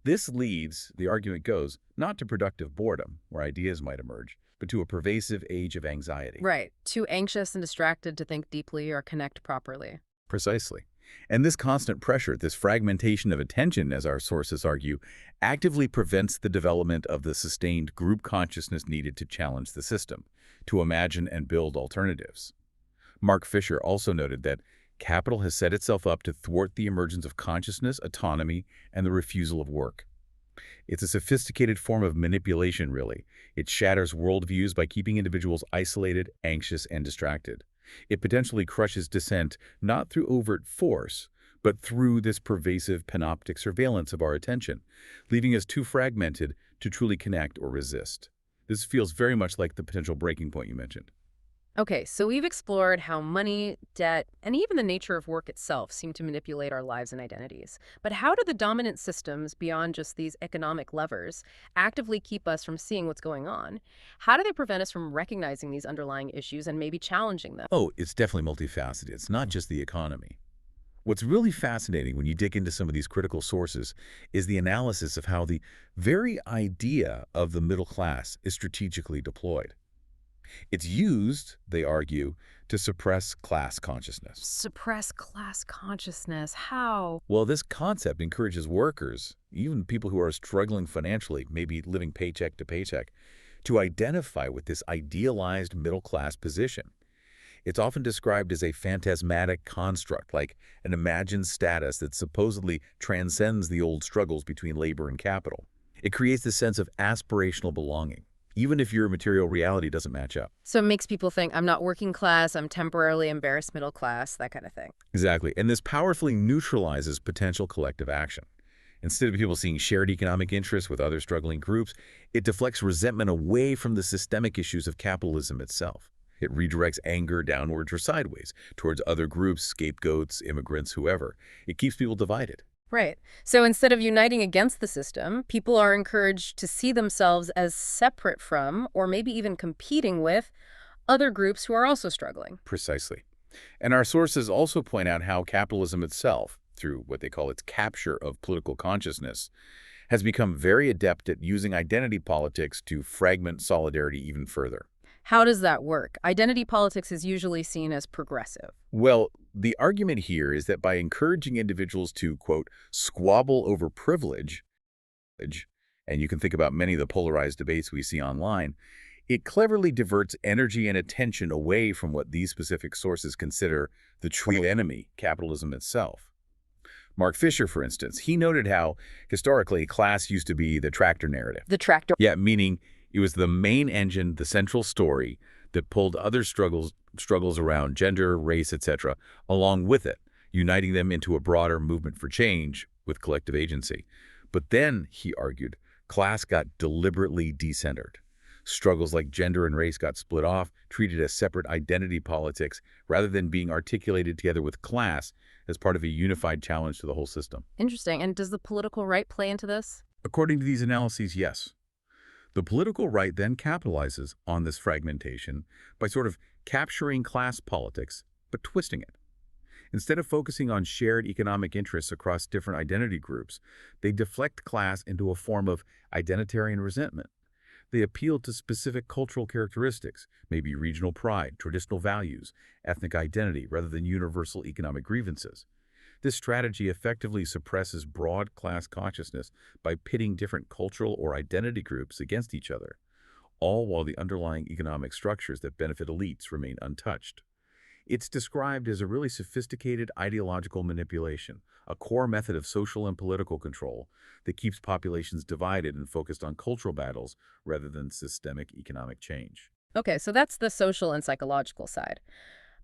This leads, the argument goes, not to productive boredom, where ideas might emerge, but to a pervasive age of anxiety. Right. Too anxious and distracted to think deeply or connect properly. Precisely. And this constant pressure, this fragmentation of attention, as our sources argue, actively prevents the development of the sustained group consciousness needed to challenge the system, to imagine and build alternatives. Mark Fisher also noted that capital has set itself up to thwart the emergence of consciousness, autonomy, and the refusal of work. It's a sophisticated form of manipulation, really. It shatters worldviews by keeping individuals isolated, anxious, and distracted. It potentially crushes dissent not through overt force, but through this pervasive panoptic surveillance of our attention, leaving us too fragmented to truly connect or resist. This feels very much like the potential breaking point you mentioned. Okay, so we've explored how money, debt, and even the nature of work itself seem to manipulate our lives and identities. But how do the dominant systems, beyond just these economic levers, actively keep us from seeing what's going on? How do they prevent us from recognizing these underlying issues and maybe challenging them? Oh, it's definitely multifaceted. It's not just the economy. What's really fascinating when you dig into some of these critical sources is the analysis of how the very idea of the middle class is strategically deployed. It's used, they argue, to suppress class consciousness. Suppress class consciousness. How? Well, this concept encourages workers, even people who are struggling financially, maybe living paycheck to paycheck, to identify with this idealized middle-class position. It's often described as a phantasmatic construct, like an imagined status that supposedly transcends the old struggles between labor and capital. It creates this sense of aspirational belonging. even if your material reality doesn't match up. So it makes people think, I'm not working class, I'm temporarily embarrassed middle class, that kind of thing. Exactly. And this powerfully neutralizes potential collective action. Instead of people seeing shared economic interests with other struggling groups, it deflects resentment away from the systemic issues of capitalism itself. It redirects anger downwards or sideways towards other groups, scapegoats, immigrants, whoever. It keeps people divided. Right. So instead of uniting against the system, people are encouraged to see themselves as separate from, or maybe even competing with, other groups who are also struggling. Precisely. And our sources also point out how capitalism itself, through what they call its capture of political consciousness, has become very adept at using identity politics to fragment solidarity even further. How does that work? Identity politics is usually seen as progressive. Well, the argument here is that by encouraging individuals to, quote, squabble over privilege, and you can think about many of the polarized debates we see online, it cleverly diverts energy and attention away from what these specific sources consider the true enemy, capitalism itself. Mark Fisher, for instance, he noted how, historically, class used to be the tractor narrative. The tractor. Yeah, meaning it was the main engine, the central story, that pulled other struggles around gender, race, etc., along with it, uniting them into a broader movement for change with collective agency. But then, he argued, class got deliberately decentered. Struggles like gender and race got split off, treated as separate identity politics, rather than being articulated together with class as part of a unified challenge to the whole system. Interesting. And does the political right play into this? According to these analyses, yes. The political right then capitalizes on this fragmentation by sort of capturing class politics, but twisting it. Instead of focusing on shared economic interests across different identity groups, they deflect class into a form of identitarian resentment. They appeal to specific cultural characteristics, maybe regional pride, traditional values, ethnic identity, rather than universal economic grievances. This strategy effectively suppresses broad class consciousness by pitting different cultural or identity groups against each other, all while the underlying economic structures that benefit elites remain untouched. It's described as a really sophisticated ideological manipulation, a core method of social and political control that keeps populations divided and focused on cultural battles rather than systemic economic change. Okay, so that's the social and psychological side.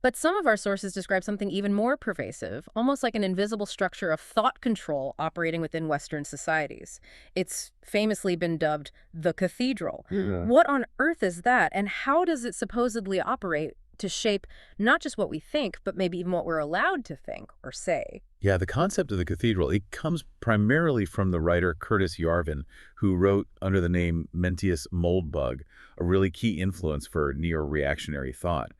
But some of our sources describe something even more pervasive, almost like an invisible structure of thought control operating within Western societies. It's famously been dubbed the cathedral. Yeah. What on earth is that, and how does it supposedly operate to shape not just what we think, but maybe even what we're allowed to think or say? Yeah, the concept of the cathedral, it comes primarily from the writer Curtis Yarvin, who wrote under the name Mencius Moldbug, a really key influence for neo-reactionary thought.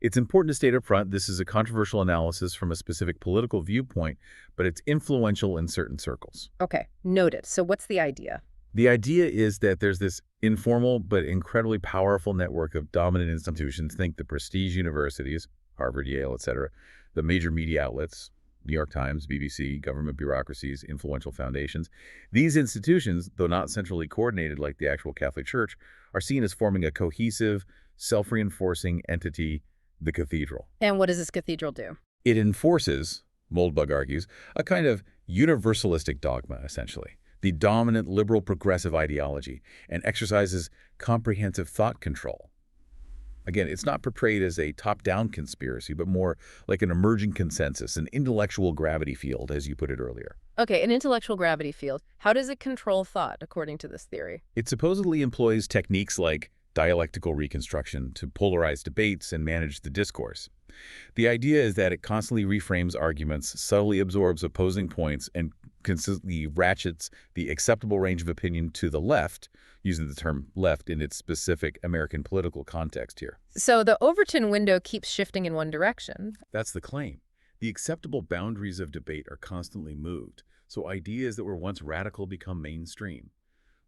It's important to state up front, this is a controversial analysis from a specific political viewpoint, but it's influential in certain circles. Okay, noted. So what's the idea? The idea is that there's this informal but incredibly powerful network of dominant institutions. Think the prestige universities, Harvard, Yale, etc., the major media outlets, New York Times, BBC, government bureaucracies, influential foundations. These institutions, though not centrally coordinated like the actual Catholic Church, are seen as forming a cohesive, self-reinforcing entity, the cathedral. And what does this cathedral do? It enforces, Moldbug argues, a kind of universalistic dogma, essentially, the dominant liberal progressive ideology, and exercises comprehensive thought control. Again, it's not portrayed as a top-down conspiracy, but more like an emerging consensus, an intellectual gravity field, as you put it earlier. Okay, an intellectual gravity field. How does it control thought, according to this theory? It supposedly employs techniques like dialectical reconstruction to polarize debates and manage the discourse. The idea is that it constantly reframes arguments, subtly absorbs opposing points, and consistently ratchets the acceptable range of opinion to the left, using the term left in its specific American political context here. So the Overton window keeps shifting in one direction. That's the claim. The acceptable boundaries of debate are constantly moved, so ideas that were once radical become mainstream,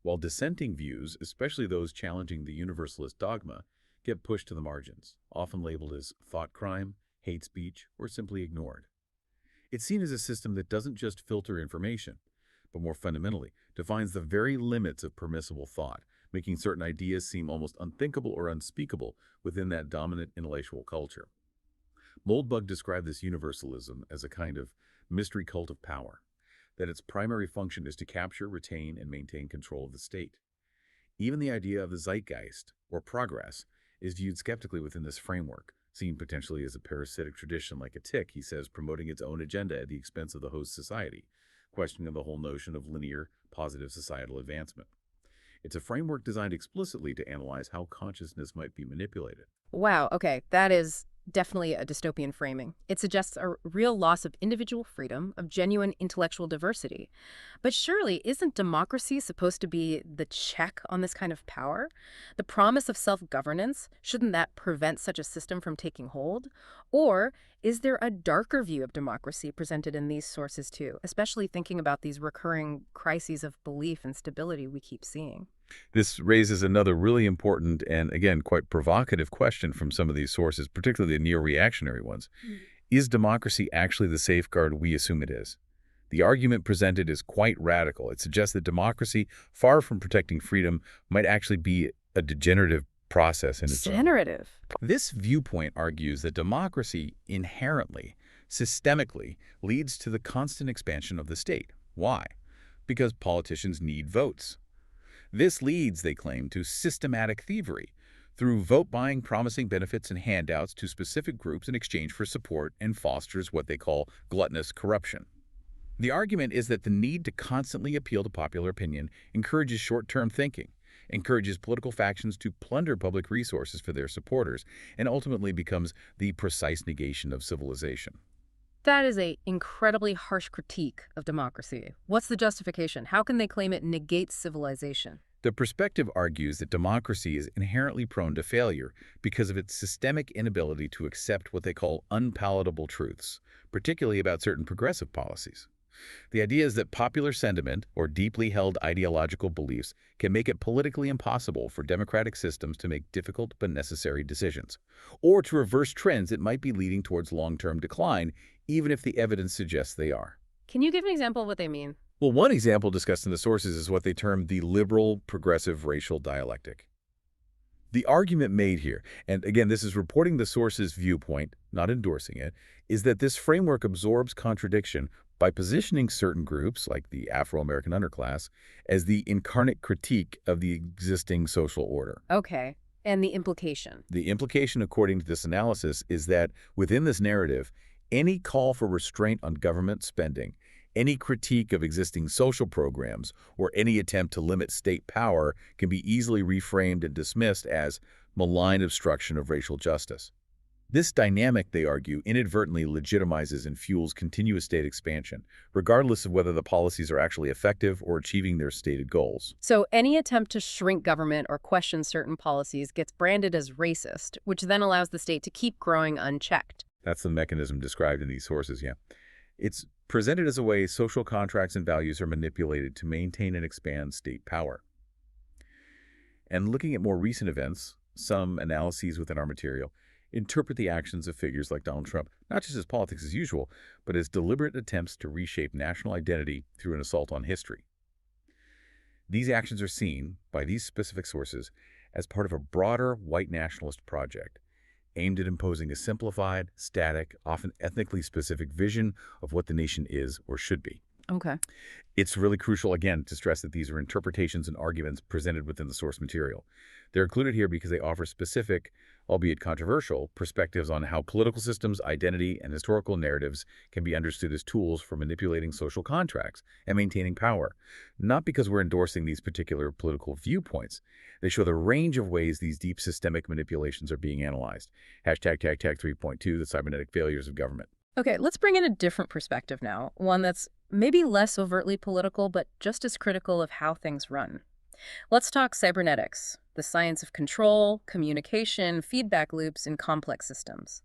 while dissenting views, especially those challenging the universalist dogma, get pushed to the margins, often labeled as thought crime, hate speech, or simply ignored. It's seen as a system that doesn't just filter information, but more fundamentally, defines the very limits of permissible thought, making certain ideas seem almost unthinkable or unspeakable within that dominant intellectual culture. Moldbug described this universalism as a kind of mystery cult of power, that its primary function is to capture, retain, and maintain control of the state. Even the idea of the zeitgeist, or progress, is viewed skeptically within this framework, seen potentially as a parasitic tradition like a tick, he says, promoting its own agenda at the expense of the host society, questioning the whole notion of linear, positive societal advancement. It's a framework designed explicitly to analyze how consciousness might be manipulated. Wow, okay, that is definitely a dystopian framing. It suggests a real loss of individual freedom, of genuine intellectual diversity. But surely, isn't democracy supposed to be the check on this kind of power? The promise of self-governance, shouldn't that prevent such a system from taking hold? Or is there a darker view of democracy presented in these sources too, especially thinking about these recurring crises of belief and stability we keep seeing? This raises another really important and, again, quite provocative question from some of these sources, particularly the neo-reactionary ones. Is democracy actually the safeguard we assume it is? The argument presented is quite radical. It suggests that democracy, far from protecting freedom, might actually be a degenerative process in its own. Degenerative. This viewpoint argues that democracy inherently, systemically, leads to the constant expansion of the state. Why? Because politicians need votes. This leads, they claim, to systematic thievery through vote buying, promising benefits and handouts to specific groups in exchange for support, and fosters what they call gluttonous corruption. The argument is that the need to constantly appeal to popular opinion encourages short-term thinking, encourages political factions to plunder public resources for their supporters, and ultimately becomes the precise negation of civilization. That is an incredibly harsh critique of democracy. What's the justification? How can they claim it negates civilization? The perspective argues that democracy is inherently prone to failure because of its systemic inability to accept what they call unpalatable truths, particularly about certain progressive policies. The idea is that popular sentiment, or deeply held ideological beliefs, can make it politically impossible for democratic systems to make difficult but necessary decisions, or to reverse trends that might be leading towards long-term decline, even if the evidence suggests they are. Can you give an example of what they mean? Well, one example discussed in the sources is what they term the liberal progressive racial dialectic. The argument made here, and again, this is reporting the source's viewpoint, not endorsing it, is that this framework absorbs contradiction by positioning certain groups, like the Afro-American underclass, as the incarnate critique of the existing social order. Okay. And the implication? The implication, according to this analysis, is that within this narrative, any call for restraint on government spending, any critique of existing social programs, or any attempt to limit state power can be easily reframed and dismissed as malign obstruction of racial justice. This dynamic, they argue, inadvertently legitimizes and fuels continuous state expansion, regardless of whether the policies are actually effective or achieving their stated goals. So any attempt to shrink government or question certain policies gets branded as racist, which then allows the state to keep growing unchecked. That's the mechanism described in these sources, yeah. It's presented as a way social contracts and values are manipulated to maintain and expand state power. And looking at more recent events, some analyses within our material interpret the actions of figures like Donald Trump, not just as politics as usual, but as deliberate attempts to reshape national identity through an assault on history. These actions are seen, by these specific sources, as part of a broader white nationalist project aimed at imposing a simplified, static, often ethnically specific vision of what the nation is or should be. Okay. It's really crucial, again, to stress that these are interpretations and arguments presented within the source material. They're included here because they offer specific, albeit controversial, perspectives on how political systems, identity, and historical narratives can be understood as tools for manipulating social contracts and maintaining power. Not because we're endorsing these particular political viewpoints. They show the range of ways these deep systemic manipulations are being analyzed. Hashtag 3.2, the cybernetic failures of government. Okay, let's bring in a different perspective now, one that's maybe less overtly political, but just as critical of how things run. Let's talk cybernetics, the science of control, communication, feedback loops, and complex systems.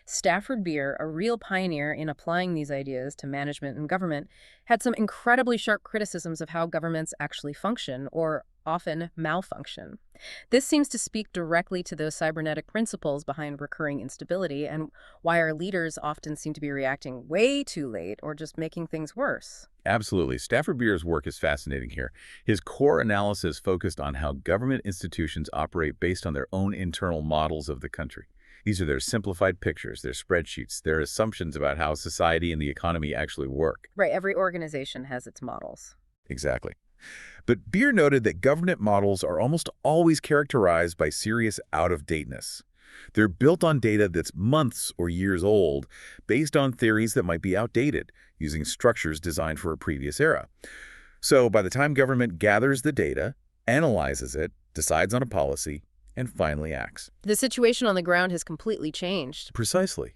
Stafford Beer, a real pioneer in applying these ideas to management and government, had some incredibly sharp criticisms of how governments actually function, or often malfunction. This seems to speak directly to those cybernetic principles behind recurring instability and why our leaders often seem to be reacting way too late or just making things worse. Absolutely. Stafford Beer's work is fascinating here. His core analysis focused on how government institutions operate based on their own internal models of the country. These are their simplified pictures, their spreadsheets, their assumptions about how society and the economy actually work. Right, every organization has its models. Exactly. But Beer noted that government models are almost always characterized by serious out-of-dateness. They're built on data that's months or years old, based on theories that might be outdated, using structures designed for a previous era. So by the time government gathers the data, analyzes it, decides on a policy, and finally acts. The situation on the ground has completely changed. Precisely.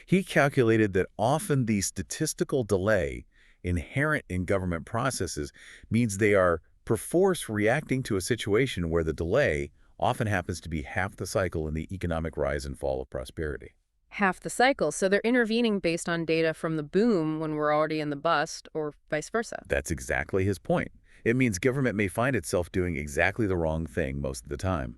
He calculated that often the statistical delay inherent in government processes means they are perforce reacting to a situation where the delay often happens to be half the cycle in the economic rise and fall of prosperity. Half the cycle, so they're intervening based on data from the boom when we're already in the bust, or vice versa. That's exactly his point. It means government may find itself doing exactly the wrong thing most of the time.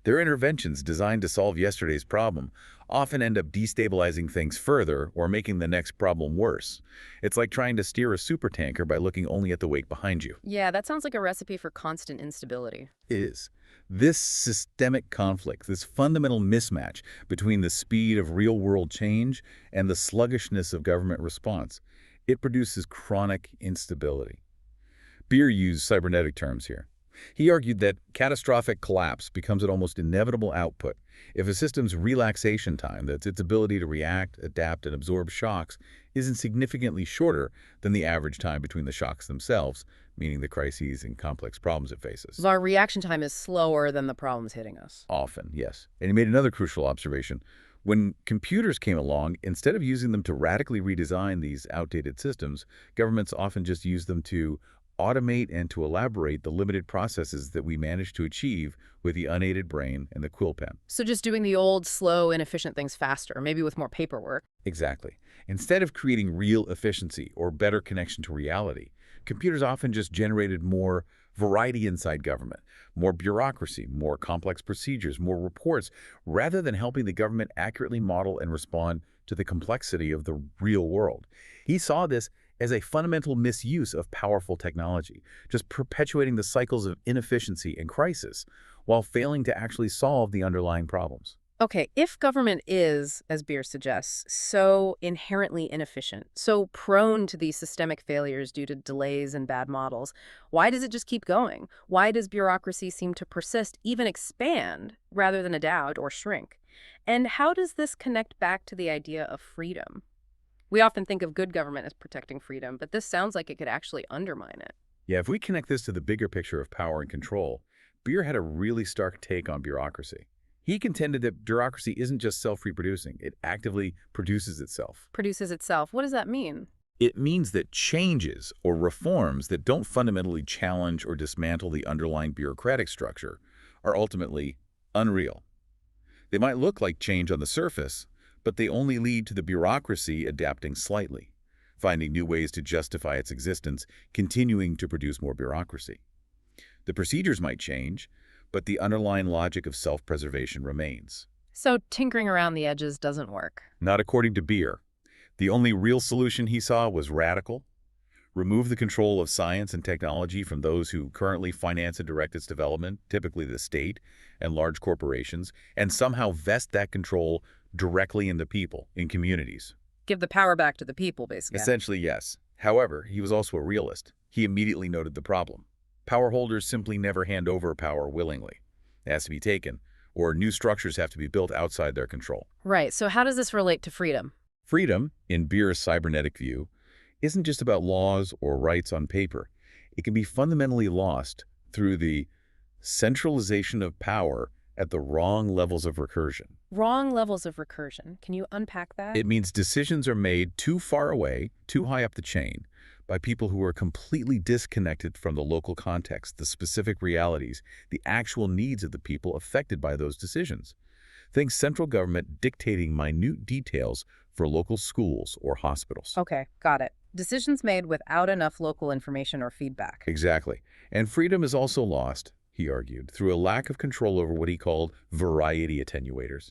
Their interventions designed to solve yesterday's problem often end up destabilizing things further or making the next problem worse. It's like trying to steer a supertanker by looking only at the wake behind you. Yeah, that sounds like a recipe for constant instability. It is. This systemic conflict, this fundamental mismatch between the speed of real-world change and the sluggishness of government response, it produces chronic instability. Beer used cybernetic terms here. He argued that catastrophic collapse becomes an almost inevitable output if a system's relaxation time, that's its ability to react, adapt, and absorb shocks, isn't significantly shorter than the average time between the shocks themselves, meaning the crises and complex problems it faces. Our reaction time is slower than the problems hitting us. Often, yes. And he made another crucial observation. When computers came along, instead of using them to radically redesign these outdated systems, governments often just used them to automate and to elaborate the limited processes that we manage to achieve with the unaided brain and the quill pen. So just doing the old, slow, inefficient things faster, maybe with more paperwork. Exactly. Instead of creating real efficiency or better connection to reality, computers often just generated more variety inside government, more bureaucracy, more complex procedures, more reports, rather than helping the government accurately model and respond to the complexity of the real world. He saw this as a fundamental misuse of powerful technology, just perpetuating the cycles of inefficiency and crisis, while failing to actually solve the underlying problems. Okay, if government is, as Beer suggests, so inherently inefficient, so prone to these systemic failures due to delays and bad models, why does it just keep going? Why does bureaucracy seem to persist, even expand, rather than adapt or shrink? And how does this connect back to the idea of freedom? We often think of good government as protecting freedom, but this sounds like it could actually undermine it. Yeah, if we connect this to the bigger picture of power and control, Beer had a really stark take on bureaucracy. He contended that bureaucracy isn't just self-reproducing, it actively produces itself. Produces itself. What does that mean? It means that changes or reforms that don't fundamentally challenge or dismantle the underlying bureaucratic structure are ultimately unreal. They might look like change on the surface, but they only lead to the bureaucracy adapting slightly, finding new ways to justify its existence, continuing to produce more bureaucracy. The procedures might change, but the underlying logic of self-preservation remains. So tinkering around the edges doesn't work. Not according to Beer. The only real solution he saw was radical. Remove the control of science and technology from those who currently finance and direct its development, typically the state and large corporations, and somehow vest that control directly in the people, in communities. Give the power back to the people, basically. Essentially, yes. However, he was also a realist. He immediately noted the problem. Power holders simply never hand over power willingly. It has to be taken, or new structures have to be built outside their control. Right, so how does this relate to freedom? Freedom, in Beer's cybernetic view, isn't just about laws or rights on paper. It can be fundamentally lost through the centralization of power at the wrong levels of recursion. Wrong levels of recursion. Can you unpack that? It means decisions are made too far away, too high up the chain, by people who are completely disconnected from the local context, the specific realities, the actual needs of the people affected by those decisions. Think central government dictating minute details for local schools or hospitals. Okay, got it. Decisions made without enough local information or feedback. Exactly. And freedom is also lost, he argued, through a lack of control over what he called variety attenuators.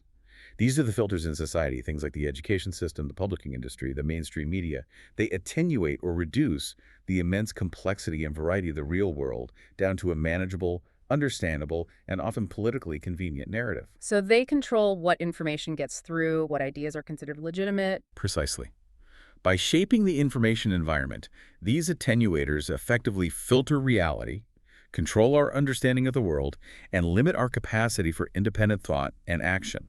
These are the filters in society, things like the education system, the publishing industry, the mainstream media. They attenuate or reduce the immense complexity and variety of the real world down to a manageable, understandable, and often politically convenient narrative. So they control what information gets through, what ideas are considered legitimate. Precisely. By shaping the information environment, these attenuators effectively filter reality, control our understanding of the world, and limit our capacity for independent thought and action.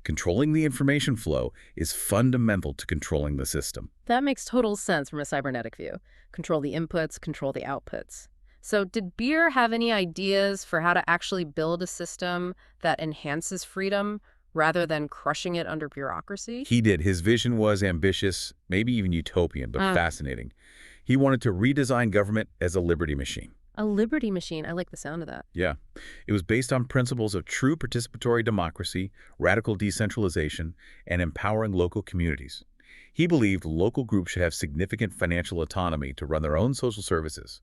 Controlling the information flow is fundamental to controlling the system. That makes total sense from a cybernetic view. Control the inputs, control the outputs. So did Beer have any ideas for how to actually build a system that enhances freedom rather than crushing it under bureaucracy? He did. His vision was ambitious, maybe even utopian, but fascinating. He wanted to redesign government as a liberty machine. A liberty machine. I like the sound of that. Yeah. It was based on principles of true participatory democracy, radical decentralization, and empowering local communities. He believed local groups should have significant financial autonomy to run their own social services.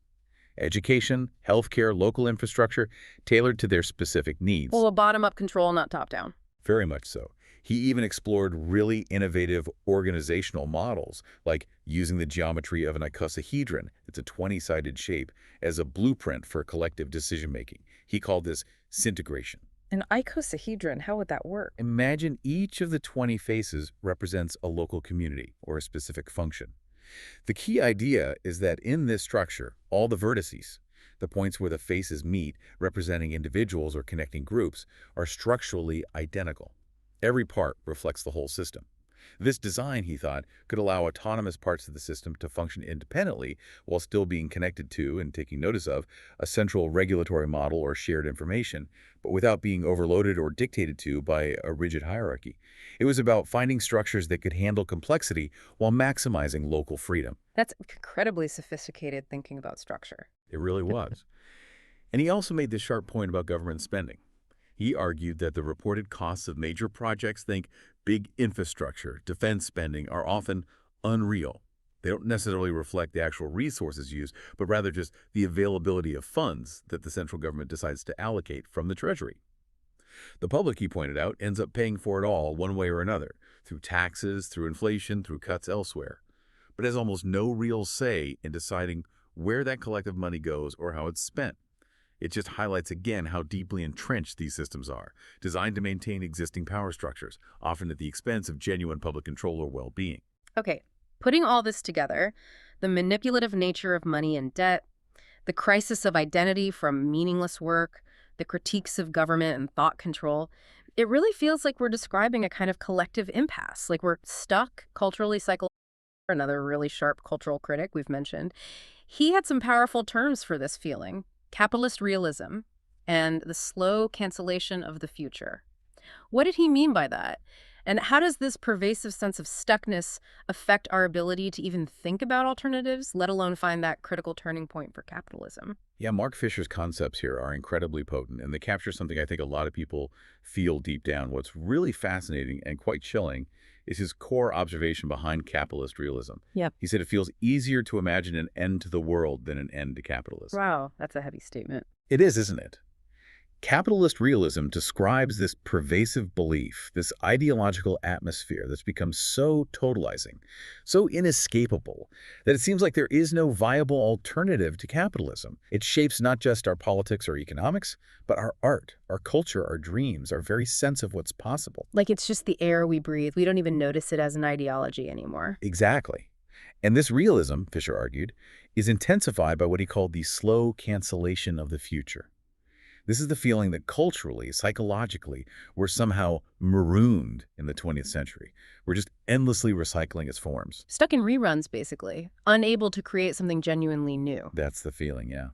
Education, healthcare, local infrastructure, tailored to their specific needs. Well, a bottom-up control, not top-down. Very much so. He even explored really innovative organizational models, like using the geometry of an icosahedron, it's a 20-sided shape, as a blueprint for collective decision-making. He called this syntegration. An icosahedron, how would that work? Imagine each of the 20 faces represents a local community or a specific function. The key idea is that in this structure, all the vertices, the points where the faces meet, representing individuals or connecting groups, are structurally identical. Every part reflects the whole system. This design, he thought, could allow autonomous parts of the system to function independently while still being connected to and taking notice of a central regulatory model or shared information, but without being overloaded or dictated to by a rigid hierarchy. It was about finding structures that could handle complexity while maximizing local freedom. That's incredibly sophisticated thinking about structure. It really was. And he also made this sharp point about government spending. He argued that the reported costs of major projects, think big infrastructure, defense spending, are often unreal. They don't necessarily reflect the actual resources used, but rather just the availability of funds that the central government decides to allocate from the Treasury. The public, he pointed out, ends up paying for it all one way or another, through taxes, through inflation, through cuts elsewhere, but has almost no real say in deciding where that collective money goes or how it's spent. It just highlights again how deeply entrenched these systems are, designed to maintain existing power structures, often at the expense of genuine public control or well-being. Okay, putting all this together, the manipulative nature of money and debt, the crisis of identity from meaningless work, the critiques of government and thought control, it really feels like we're describing a kind of collective impasse, like we're stuck culturally, psychologically. Another really sharp cultural critic we've mentioned. He had some powerful terms for this feeling: capitalist realism and the slow cancellation of the future. What did he mean by that? And how does this pervasive sense of stuckness affect our ability to even think about alternatives, let alone find that critical turning point for capitalism? Yeah, Mark Fisher's concepts here are incredibly potent, and they capture something I think a lot of people feel deep down. What's really fascinating and quite chilling is his core observation behind capitalist realism. Yep. He said it feels easier to imagine an end to the world than an end to capitalism. Wow, that's a heavy statement. It is, isn't it? Capitalist realism describes this pervasive belief, this ideological atmosphere that's become so totalizing, so inescapable, that it seems like there is no viable alternative to capitalism. It shapes not just our politics or economics, but our art, our culture, our dreams, our very sense of what's possible. Like it's just the air we breathe. We don't even notice it as an ideology anymore. Exactly. And this realism, Fisher argued, is intensified by what he called the slow cancellation of the future. This is the feeling that culturally, psychologically, we're somehow marooned in the 20th century. We're just endlessly recycling its forms. Stuck in reruns, basically. Unable to create something genuinely new. That's the feeling, yeah.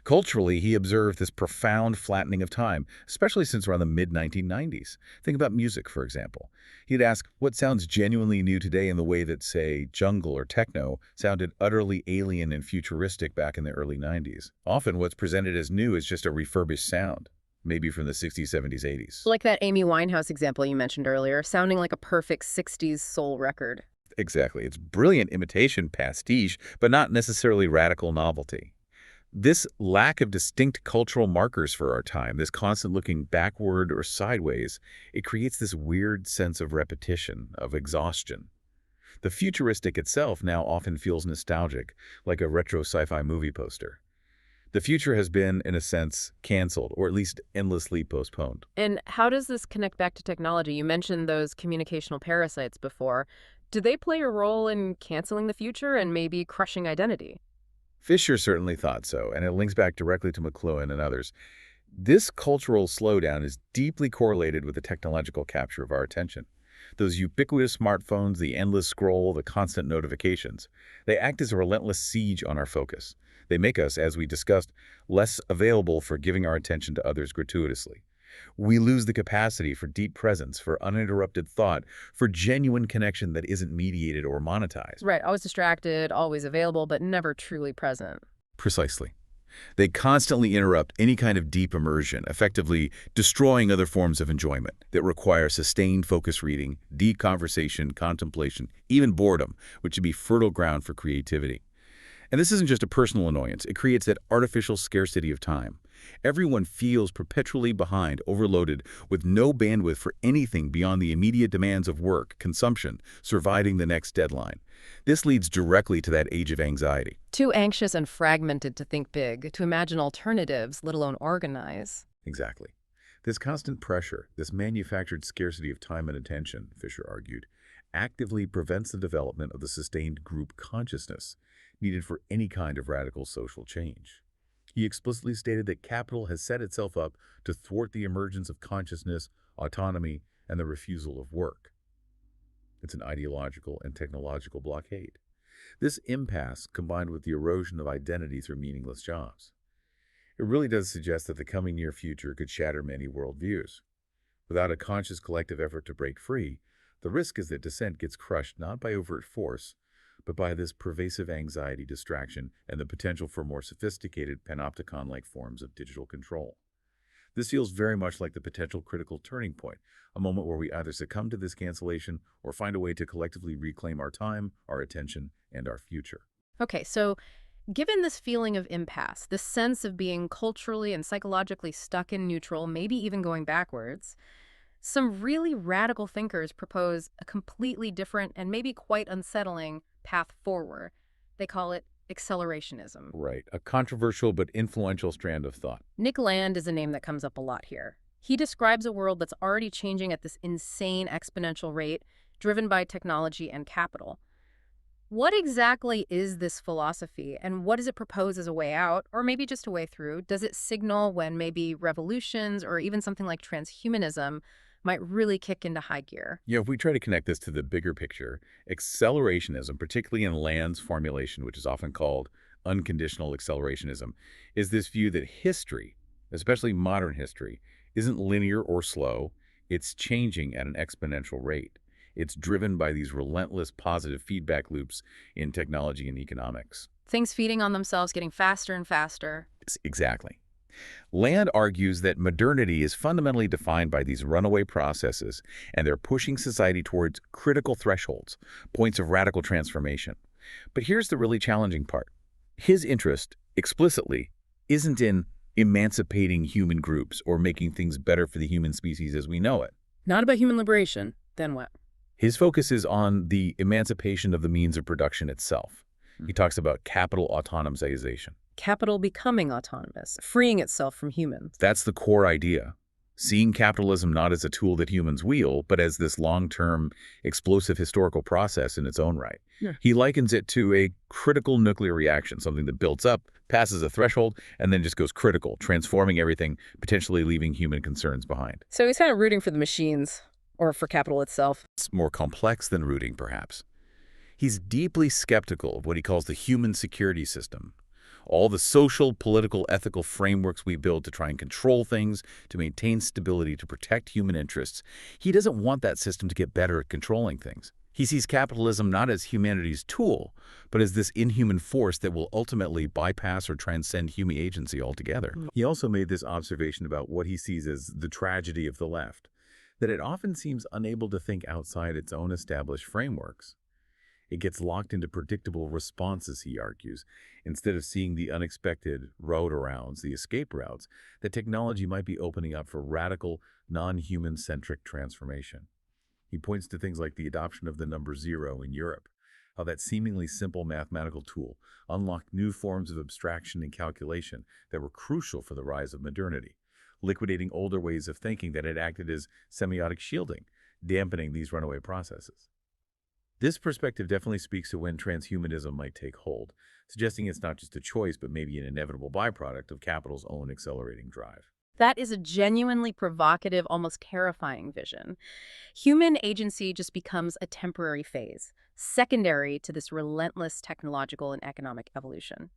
Culturally, he observed this profound flattening of time, especially since around the mid-1990s. Think about music, for example. He'd ask what sounds genuinely new today in the way that, say, jungle or techno sounded utterly alien and futuristic back in the early 90s. Often what's presented as new is just a refurbished sound, maybe from the 60s, 70s, 80s. Like that Amy Winehouse example you mentioned earlier, sounding like a perfect 60s soul record. Exactly. It's brilliant imitation pastiche, but not necessarily radical novelty. This lack of distinct cultural markers for our time, this constant looking backward or sideways, it creates this weird sense of repetition, of exhaustion. The futuristic itself now often feels nostalgic, like a retro sci-fi movie poster. The future has been, in a sense, canceled, or at least endlessly postponed. And how does this connect back to technology? You mentioned those communicational parasites before. Do they play a role in canceling the future and maybe crushing identity? Fisher certainly thought so, and it links back directly to McLuhan and others. This cultural slowdown is deeply correlated with the technological capture of our attention. Those ubiquitous smartphones, the endless scroll, the constant notifications, they act as a relentless siege on our focus. They make us, as we discussed, less available for giving our attention to others gratuitously. We lose the capacity for deep presence, for uninterrupted thought, for genuine connection that isn't mediated or monetized. Right, always distracted, always available, but never truly present. Precisely. They constantly interrupt any kind of deep immersion, effectively destroying other forms of enjoyment that require sustained focused reading, deep conversation, contemplation, even boredom, which would be fertile ground for creativity. And this isn't just a personal annoyance. It creates that artificial scarcity of time. Everyone feels perpetually behind, overloaded, with no bandwidth for anything beyond the immediate demands of work, consumption, surviving the next deadline. This leads directly to that age of anxiety. Too anxious and fragmented to think big, to imagine alternatives, let alone organize. Exactly. This constant pressure, this manufactured scarcity of time and attention, Fisher argued, actively prevents the development of the sustained group consciousness needed for any kind of radical social change. He explicitly stated that capital has set itself up to thwart the emergence of consciousness, autonomy, and the refusal of work. It's an ideological and technological blockade. This impasse, combined with the erosion of identity through meaningless jobs, it really does suggest that the coming near future could shatter many worldviews. Without a conscious collective effort to break free, the risk is that dissent gets crushed not by overt force, but by this pervasive anxiety, distraction, and the potential for more sophisticated panopticon-like forms of digital control. This feels very much like the potential critical turning point, a moment where we either succumb to this cancellation or find a way to collectively reclaim our time, our attention, and our future. Okay, so given this feeling of impasse, this sense of being culturally and psychologically stuck in neutral, maybe even going backwards, some really radical thinkers propose a completely different and maybe quite unsettling path forward. They call it accelerationism. Right, a controversial but influential strand of thought. Nick Land is a name that comes up a lot here. He describes a world that's already changing at this insane exponential rate, driven by technology and capital. What exactly is this philosophy, and what does it propose as a way out, or maybe just a way through? Does it signal when maybe revolutions or even something like transhumanism might really kick into high gear? Yeah, if we try to connect this to the bigger picture, accelerationism, particularly in Land's formulation, which is often called unconditional accelerationism, is this view that history, especially modern history, isn't linear or slow. It's changing at an exponential rate. It's driven by these relentless positive feedback loops in technology and economics. Things feeding on themselves, getting faster and faster. Exactly. Land argues that modernity is fundamentally defined by these runaway processes, and they're pushing society towards critical thresholds, points of radical transformation. But here's the really challenging part. His interest, explicitly, isn't in emancipating human groups or making things better for the human species as we know it. Not about human liberation. Then what? His focus is on the emancipation of the means of production itself. He talks about capital autonomization. Capital becoming autonomous, freeing itself from humans. That's the core idea. Seeing capitalism not as a tool that humans wield, but as this long-term, explosive historical process in its own right. Yeah. He likens it to a critical nuclear reaction, something that builds up, passes a threshold, and then just goes critical, transforming everything, potentially leaving human concerns behind. So he's kind of rooting for the machines, or for capital itself. It's more complex than rooting, perhaps. He's deeply skeptical of what he calls the human security system. All the social, political, ethical frameworks we build to try and control things, to maintain stability, to protect human interests. He doesn't want that system to get better at controlling things. He sees capitalism not as humanity's tool, but as this inhuman force that will ultimately bypass or transcend human agency altogether. He also made this observation about what he sees as the tragedy of the left, that it often seems unable to think outside its own established frameworks. It gets locked into predictable responses, he argues, instead of seeing the unexpected road-arounds, the escape routes, that technology might be opening up for radical, non-human-centric transformation. He points to things like the adoption of the number 0 in Europe, how that seemingly simple mathematical tool unlocked new forms of abstraction and calculation that were crucial for the rise of modernity, liquidating older ways of thinking that had acted as semiotic shielding, dampening these runaway processes. This perspective definitely speaks to when transhumanism might take hold, suggesting it's not just a choice, but maybe an inevitable byproduct of capital's own accelerating drive. That is a genuinely provocative, almost terrifying vision. Human agency just becomes a temporary phase, secondary to this relentless technological and economic evolution.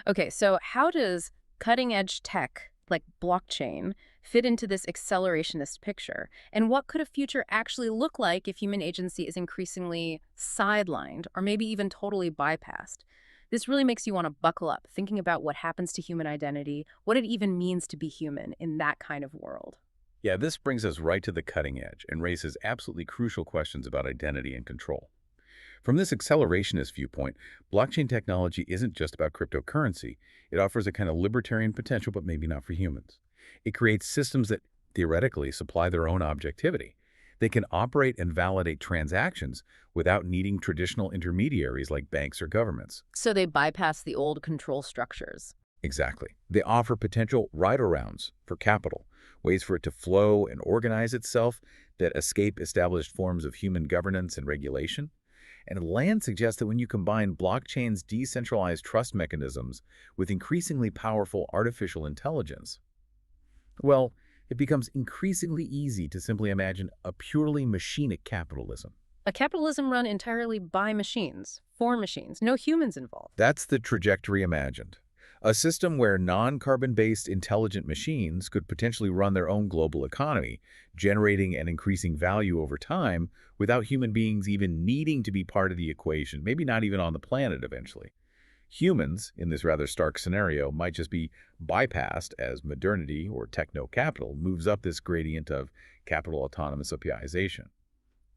Okay, so how does cutting-edge tech like blockchain fit into this accelerationist picture? And what could a future actually look like if human agency is increasingly sidelined or maybe even totally bypassed? This really makes you want to buckle up, thinking about what happens to human identity, what it even means to be human in that kind of world. Yeah, this brings us right to the cutting edge and raises absolutely crucial questions about identity and control. From this accelerationist viewpoint, blockchain technology isn't just about cryptocurrency. It offers a kind of libertarian potential, but maybe not for humans. It creates systems that theoretically supply their own objectivity. They can operate and validate transactions without needing traditional intermediaries like banks or governments. So they bypass the old control structures. Exactly. They offer potential ride-arounds for capital, ways for it to flow and organize itself that escape established forms of human governance and regulation. And Land suggests that when you combine blockchain's decentralized trust mechanisms with increasingly powerful artificial intelligence, well, it becomes increasingly easy to simply imagine a purely machinic capitalism. A capitalism run entirely by machines, for machines, no humans involved. That's the trajectory imagined. A system where non-carbon-based intelligent machines could potentially run their own global economy, generating and increasing value over time without human beings even needing to be part of the equation, maybe not even on the planet eventually. Humans, in this rather stark scenario, might just be bypassed as modernity or techno-capital moves up this gradient of capital autonomous APIization.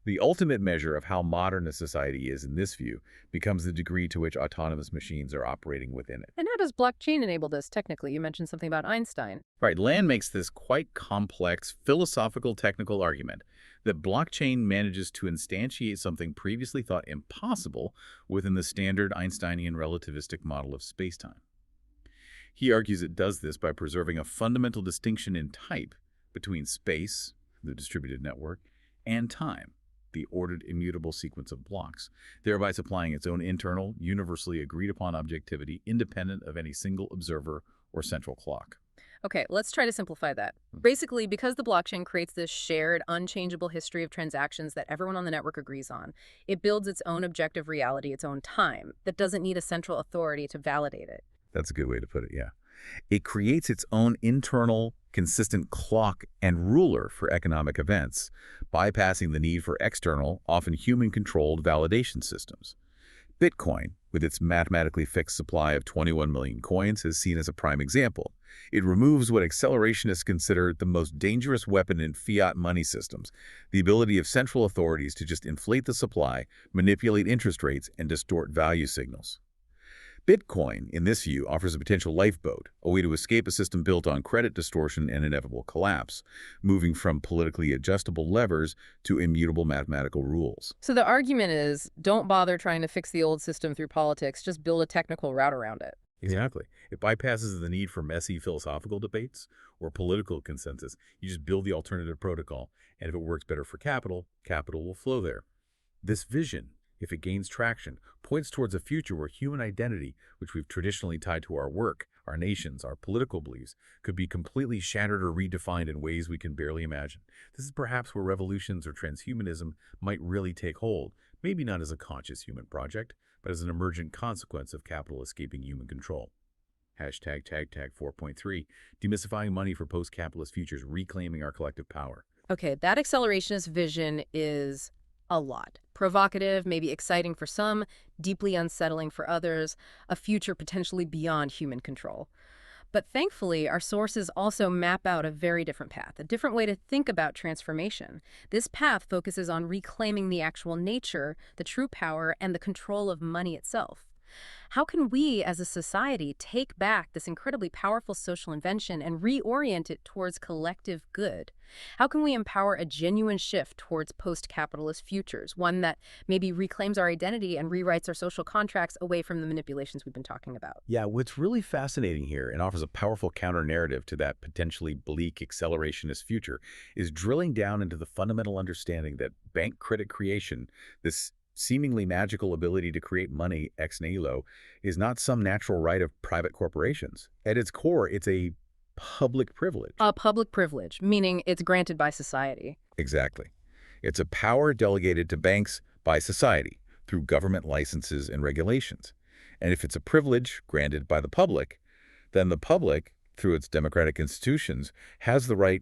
The ultimate measure of how modern a society is in this view becomes the degree to which autonomous machines are operating within it. And how does blockchain enable this technically? You mentioned something about Einstein. Right, Land makes this quite complex philosophical technical argument that blockchain manages to instantiate something previously thought impossible within the standard Einsteinian relativistic model of spacetime. He argues it does this by preserving a fundamental distinction in type between space, the distributed network, and time, the ordered immutable sequence of blocks, thereby supplying its own internal, universally agreed-upon objectivity independent of any single observer or central clock. Okay, let's try to simplify that. Basically, because the blockchain creates this shared, unchangeable history of transactions that everyone on the network agrees on, it builds its own objective reality, its own time, that doesn't need a central authority to validate it. That's a good way to put it, yeah. It creates its own internal, consistent clock and ruler for economic events, bypassing the need for external, often human-controlled validation systems. Bitcoin, with its mathematically fixed supply of 21 million coins, is seen as a prime example. It removes what accelerationists consider the most dangerous weapon in fiat money systems, the ability of central authorities to just inflate the supply, manipulate interest rates, and distort value signals. Bitcoin, in this view, offers a potential lifeboat, a way to escape a system built on credit distortion and inevitable collapse, moving from politically adjustable levers to immutable mathematical rules. So the argument is, don't bother trying to fix the old system through politics, just build a technical route around it. Exactly. It bypasses the need for messy philosophical debates or political consensus. You just build the alternative protocol, and if it works better for capital, capital will flow there. This vision, if it gains traction, points towards a future where human identity, which we've traditionally tied to our work, our nations, our political beliefs, could be completely shattered or redefined in ways we can barely imagine. This is perhaps where revolutions or transhumanism might really take hold, maybe not as a conscious human project, but as an emergent consequence of capital escaping human control. Hashtag 4.3, demystifying money for post-capitalist futures, reclaiming our collective power. Okay, that accelerationist vision is a lot. Provocative, maybe exciting for some, deeply unsettling for others, a future potentially beyond human control. But thankfully, our sources also map out a very different path, a different way to think about transformation. This path focuses on reclaiming the actual nature, the true power, and the control of money itself. How can we, as a society, take back this incredibly powerful social invention and reorient it towards collective good? How can we empower a genuine shift towards post-capitalist futures, one that maybe reclaims our identity and rewrites our social contracts away from the manipulations we've been talking about? Yeah, what's really fascinating here and offers a powerful counter-narrative to that potentially bleak accelerationist future is drilling down into the fundamental understanding that bank credit creation, this seemingly magical ability to create money ex nihilo is not some natural right of private corporations. At its core, it's a public privilege. A public privilege, meaning it's granted by society. Exactly. It's a power delegated to banks by society through government licenses and regulations. And if it's a privilege granted by the public, then the public, through its democratic institutions, has the right,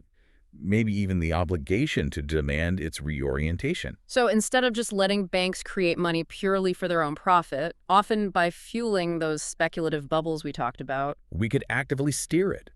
maybe even the obligation, to demand its reorientation. So instead of just letting banks create money purely for their own profit, often by fueling those speculative bubbles we talked about, We could actively steer it.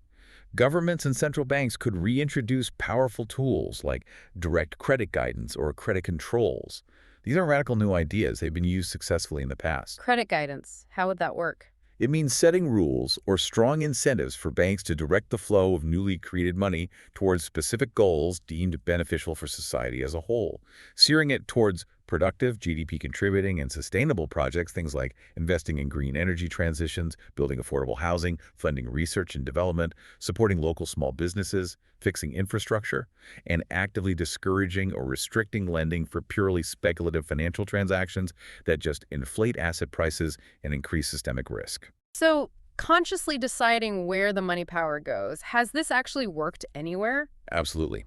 Governments and central banks could reintroduce powerful tools like direct credit guidance or credit controls. These aren't radical new ideas. They've been used successfully in the past. credit guidance, how would that work? It means setting rules or strong incentives for banks to direct the flow of newly created money towards specific goals deemed beneficial for society as a whole, steering it towards productive, GDP-contributing, and sustainable projects, things like investing in green energy transitions, building affordable housing, funding research and development, supporting local small businesses, fixing infrastructure, and actively discouraging or restricting lending for purely speculative financial transactions that just inflate asset prices and increase systemic risk. So consciously deciding where the money power goes, has this actually worked anywhere? Absolutely.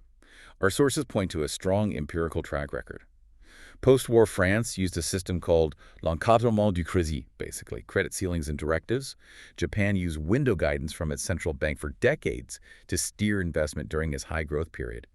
Our sources point to a strong empirical track record. Post-war France used a system called l'encadrement du crédit, basically, credit ceilings and directives. Japan used window guidance from its central bank for decades to steer investment during its high-growth period.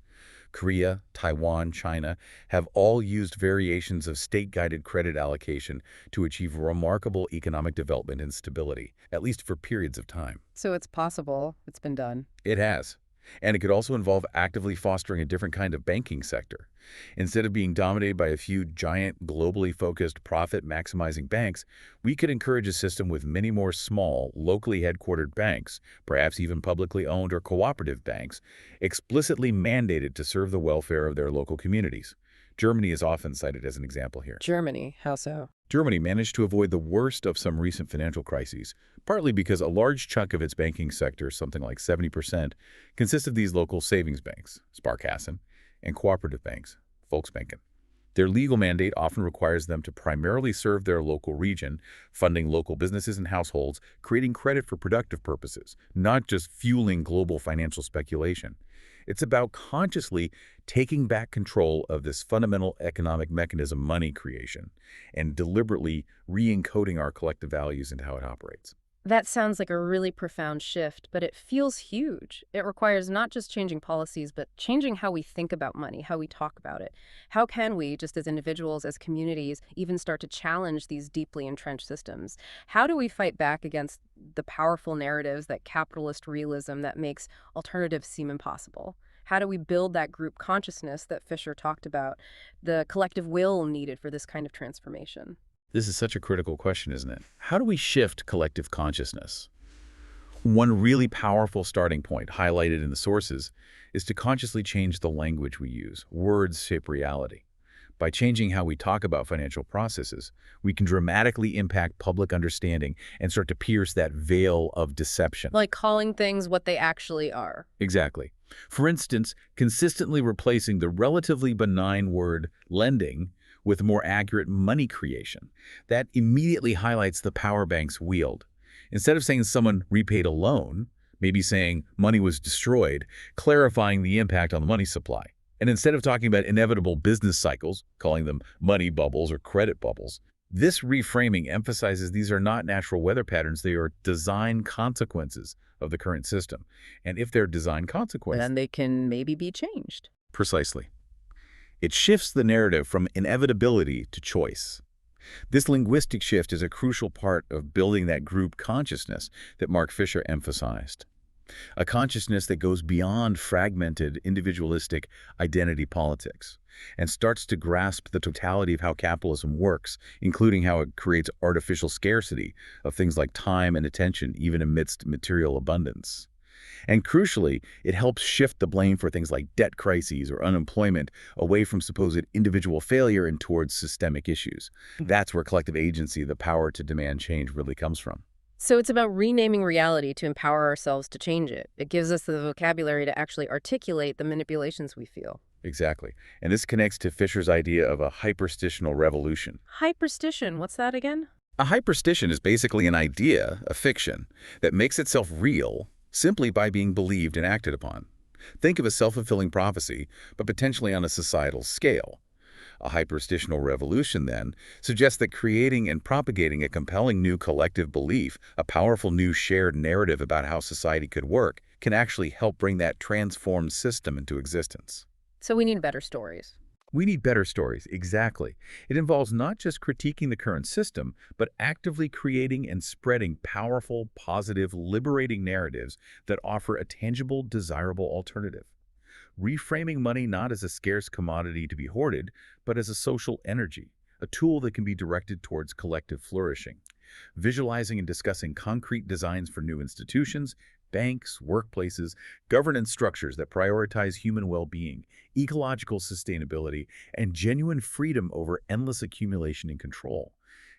Korea, Taiwan, China have all used variations of state-guided credit allocation to achieve remarkable economic development and stability, at least for periods of time. So it's possible. It's been done. It has. And it could also involve actively fostering a different kind of banking sector. Instead of being dominated by a few giant, globally focused, profit-maximizing banks, we could encourage a system with many more small, locally headquartered banks, perhaps even publicly owned or cooperative banks, explicitly mandated to serve the welfare of their local communities. Germany is often cited as an example here. Germany, how so? Germany managed to avoid the worst of some recent financial crises, partly because a large chunk of its banking sector, something like 70%, consists of these local savings banks, Sparkassen, and cooperative banks, Volksbanken. Their legal mandate often requires them to primarily serve their local region, funding local businesses and households, creating credit for productive purposes, not just fueling global financial speculation. It's about consciously taking back control of this fundamental economic mechanism, money creation, and deliberately re-encoding our collective values into how it operates. That sounds like a really profound shift, but it feels huge. It requires not just changing policies, but changing how we think about money, how we talk about it. How can we, just as individuals, as communities, even start to challenge these deeply entrenched systems? How do we fight back against the powerful narratives, that capitalist realism that makes alternatives seem impossible? How do we build that group consciousness that Fisher talked about, the collective will needed for this kind of transformation? This is such a critical question, isn't it? How do we shift collective consciousness? One really powerful starting point highlighted in the sources is to consciously change the language we use. Words shape reality. By changing how we talk about financial processes, we can dramatically impact public understanding and start to pierce that veil of deception. Like calling things what they actually are. Exactly. For instance, consistently replacing the relatively benign word lending with more accurate money creation. That immediately highlights the power banks wield. Instead of saying someone repaid a loan, maybe saying money was destroyed, clarifying the impact on the money supply. And instead of talking about inevitable business cycles, calling them money bubbles or credit bubbles, this reframing emphasizes these are not natural weather patterns, they are design consequences of the current system. And if they're design consequences, Then they can maybe be changed. Precisely. It shifts the narrative from inevitability to choice. This linguistic shift is a crucial part of building that group consciousness that Mark Fisher emphasized. A consciousness that goes beyond fragmented, individualistic identity politics and starts to grasp the totality of how capitalism works, including how it creates artificial scarcity of things like time and attention, even amidst material abundance. And crucially, it helps shift the blame for things like debt crises or unemployment away from supposed individual failure and towards systemic issues. That's where collective agency, the power to demand change, really comes from. So it's about renaming reality to empower ourselves to change it. It gives us the vocabulary to actually articulate the manipulations we feel. Exactly. And this connects to Fisher's idea of a hyperstitional revolution. Hyperstition, what's that again? A hyperstition is basically an idea, a fiction, that makes itself real simply by being believed and acted upon. Think of a self-fulfilling prophecy, but potentially on a societal scale. A hyperstitional revolution, then, suggests that creating and propagating a compelling new collective belief, a powerful new shared narrative about how society could work, can actually help bring that transformed system into existence. So we need better stories. We need better stories, exactly. It involves not just critiquing the current system, but actively creating and spreading powerful, positive, liberating narratives that offer a tangible, desirable alternative. Reframing money not as a scarce commodity to be hoarded, but as a social energy, a tool that can be directed towards collective flourishing. Visualizing and discussing concrete designs for new institutions, banks, workplaces, governance structures that prioritize human well-being, ecological sustainability, and genuine freedom over endless accumulation and control.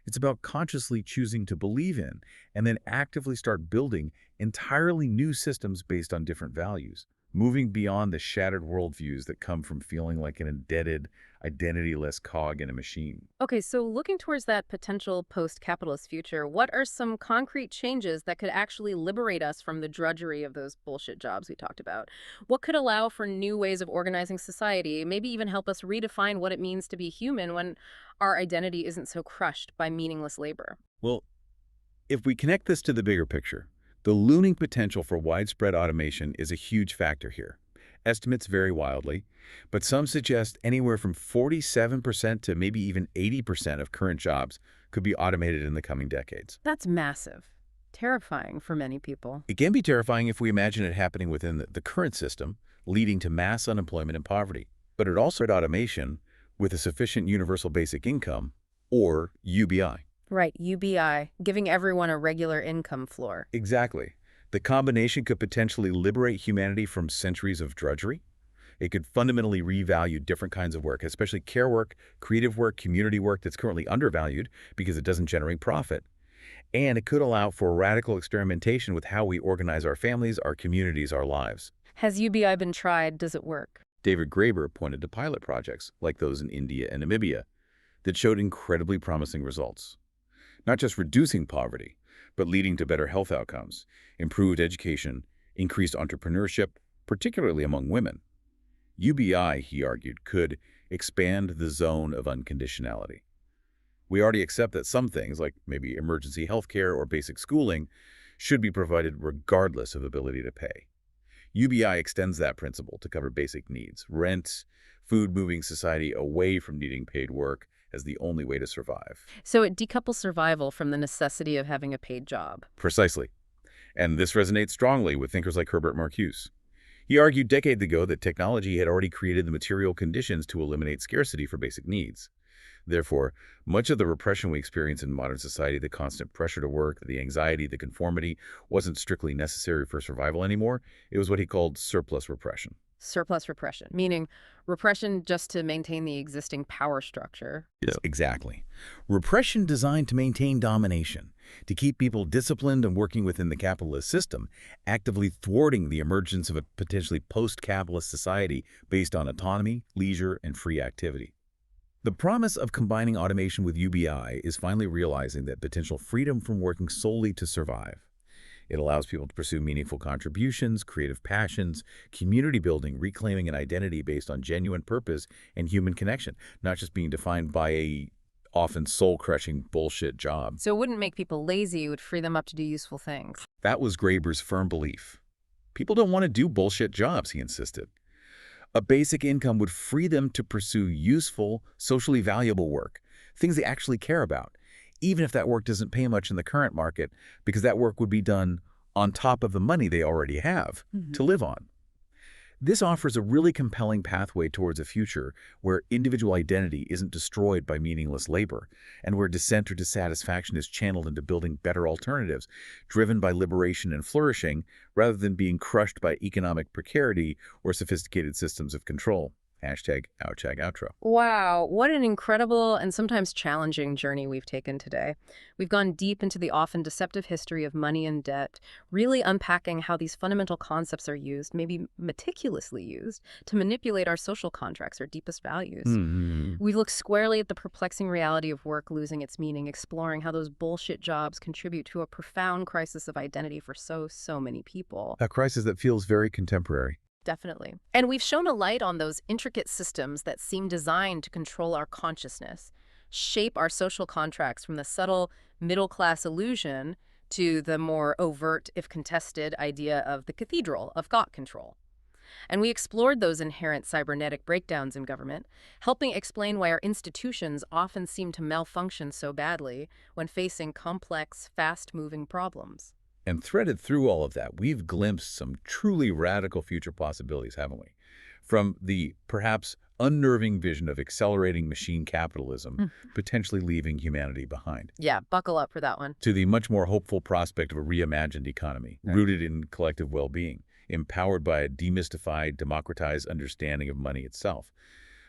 It's about consciously choosing to believe in and then actively start building entirely new systems based on different values, moving beyond the shattered worldviews that come from feeling like an indebted, identityless cog in a machine. Okay, so looking towards that potential post-capitalist future, what are some concrete changes that could actually liberate us from the drudgery of those bullshit jobs we talked about? What could allow for new ways of organizing society, maybe even help us redefine what it means to be human when our identity isn't so crushed by meaningless labor? Well, if we connect this to the bigger picture, the looming potential for widespread automation is a huge factor here. Estimates vary wildly, but some suggest anywhere from 47% to maybe even 80% of current jobs could be automated in the coming decades. That's massive. Terrifying for many people. It can be terrifying if we imagine it happening within the current system, leading to mass unemployment and poverty. But it also automation with a sufficient universal basic income, or UBI. Right, UBI, giving everyone a regular income floor. Exactly. The combination could potentially liberate humanity from centuries of drudgery. It could fundamentally revalue different kinds of work, especially care work, creative work, community work that's currently undervalued because it doesn't generate profit. And it could allow for radical experimentation with how we organize our families, our communities, our lives. Has UBI been tried? Does it work? David Graeber pointed to pilot projects, like those in India and Namibia, that showed incredibly promising results. Not just reducing poverty, but leading to better health outcomes, improved education, increased entrepreneurship, particularly among women. UBI, he argued, could expand the zone of unconditionality. We already accept that some things, like maybe emergency health care or basic schooling, should be provided regardless of ability to pay. UBI extends that principle to cover basic needs, rent, food, moving society away from needing paid work as the only way to survive. So it decouples survival from the necessity of having a paid job. Precisely. And this resonates strongly with thinkers like Herbert Marcuse. He argued decades ago that technology had already created the material conditions to eliminate scarcity for basic needs. Therefore, much of the repression we experience in modern society, the constant pressure to work, the anxiety, the conformity, wasn't strictly necessary for survival anymore. It was what he called surplus repression. Surplus repression, meaning repression just to maintain the existing power structure. Yes, exactly. Repression designed to maintain domination, to keep people disciplined and working within the capitalist system, actively thwarting the emergence of a potentially post-capitalist society based on autonomy, leisure, and free activity. The promise of combining automation with UBI is finally realizing that potential freedom from working solely to survive. It allows people to pursue meaningful contributions, creative passions, community building, reclaiming an identity based on genuine purpose and human connection, not just being defined by a often soul-crushing bullshit job. So it wouldn't make people lazy, it would free them up to do useful things. That was Graeber's firm belief. People don't want to do bullshit jobs, he insisted. A basic income would free them to pursue useful, socially valuable work, things they actually care about, even if that work doesn't pay much in the current market, because that work would be done on top of the money they already have to live on. This offers a really compelling pathway towards a future where individual identity isn't destroyed by meaningless labor, and where dissent or dissatisfaction is channeled into building better alternatives, driven by liberation and flourishing, rather than being crushed by economic precarity or sophisticated systems of control. #outro. Wow, what an incredible and sometimes challenging journey we've taken today. We've gone deep into the often deceptive history of money and debt, really unpacking how these fundamental concepts are used, maybe meticulously used, to manipulate our social contracts, our deepest values. We look squarely at the perplexing reality of work losing its meaning, exploring how those bullshit jobs contribute to a profound crisis of identity for so many people. A crisis that feels very contemporary. Definitely. And we've shown a light on those intricate systems that seem designed to control our consciousness, shape our social contracts from the subtle middle-class illusion to the more overt, if contested, idea of the cathedral of thought control. And we explored those inherent cybernetic breakdowns in government, helping explain why our institutions often seem to malfunction so badly when facing complex, fast-moving problems. And threaded through all of that, we've glimpsed some truly radical future possibilities, haven't we? From the perhaps unnerving vision of accelerating machine capitalism, potentially leaving humanity behind, Yeah, buckle up for that one. to the much more hopeful prospect of a reimagined economy, rooted in collective well-being, empowered by a demystified, democratized understanding of money itself.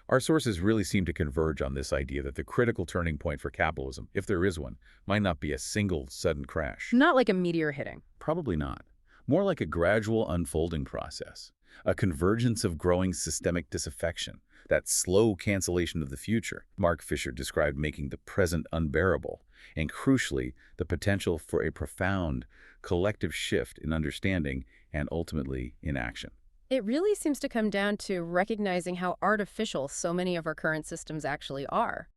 Our sources really seem to converge on this idea that the critical turning point for capitalism, if there is one, might not be a single sudden crash. Not like a meteor hitting. Probably not. More like a gradual unfolding process, a convergence of growing systemic disaffection, that slow cancellation of the future. Mark Fisher described making the present unbearable, and crucially, the potential for a profound, collective shift in understanding and ultimately in action. It really seems to come down to recognizing how artificial so many of our current systems actually are.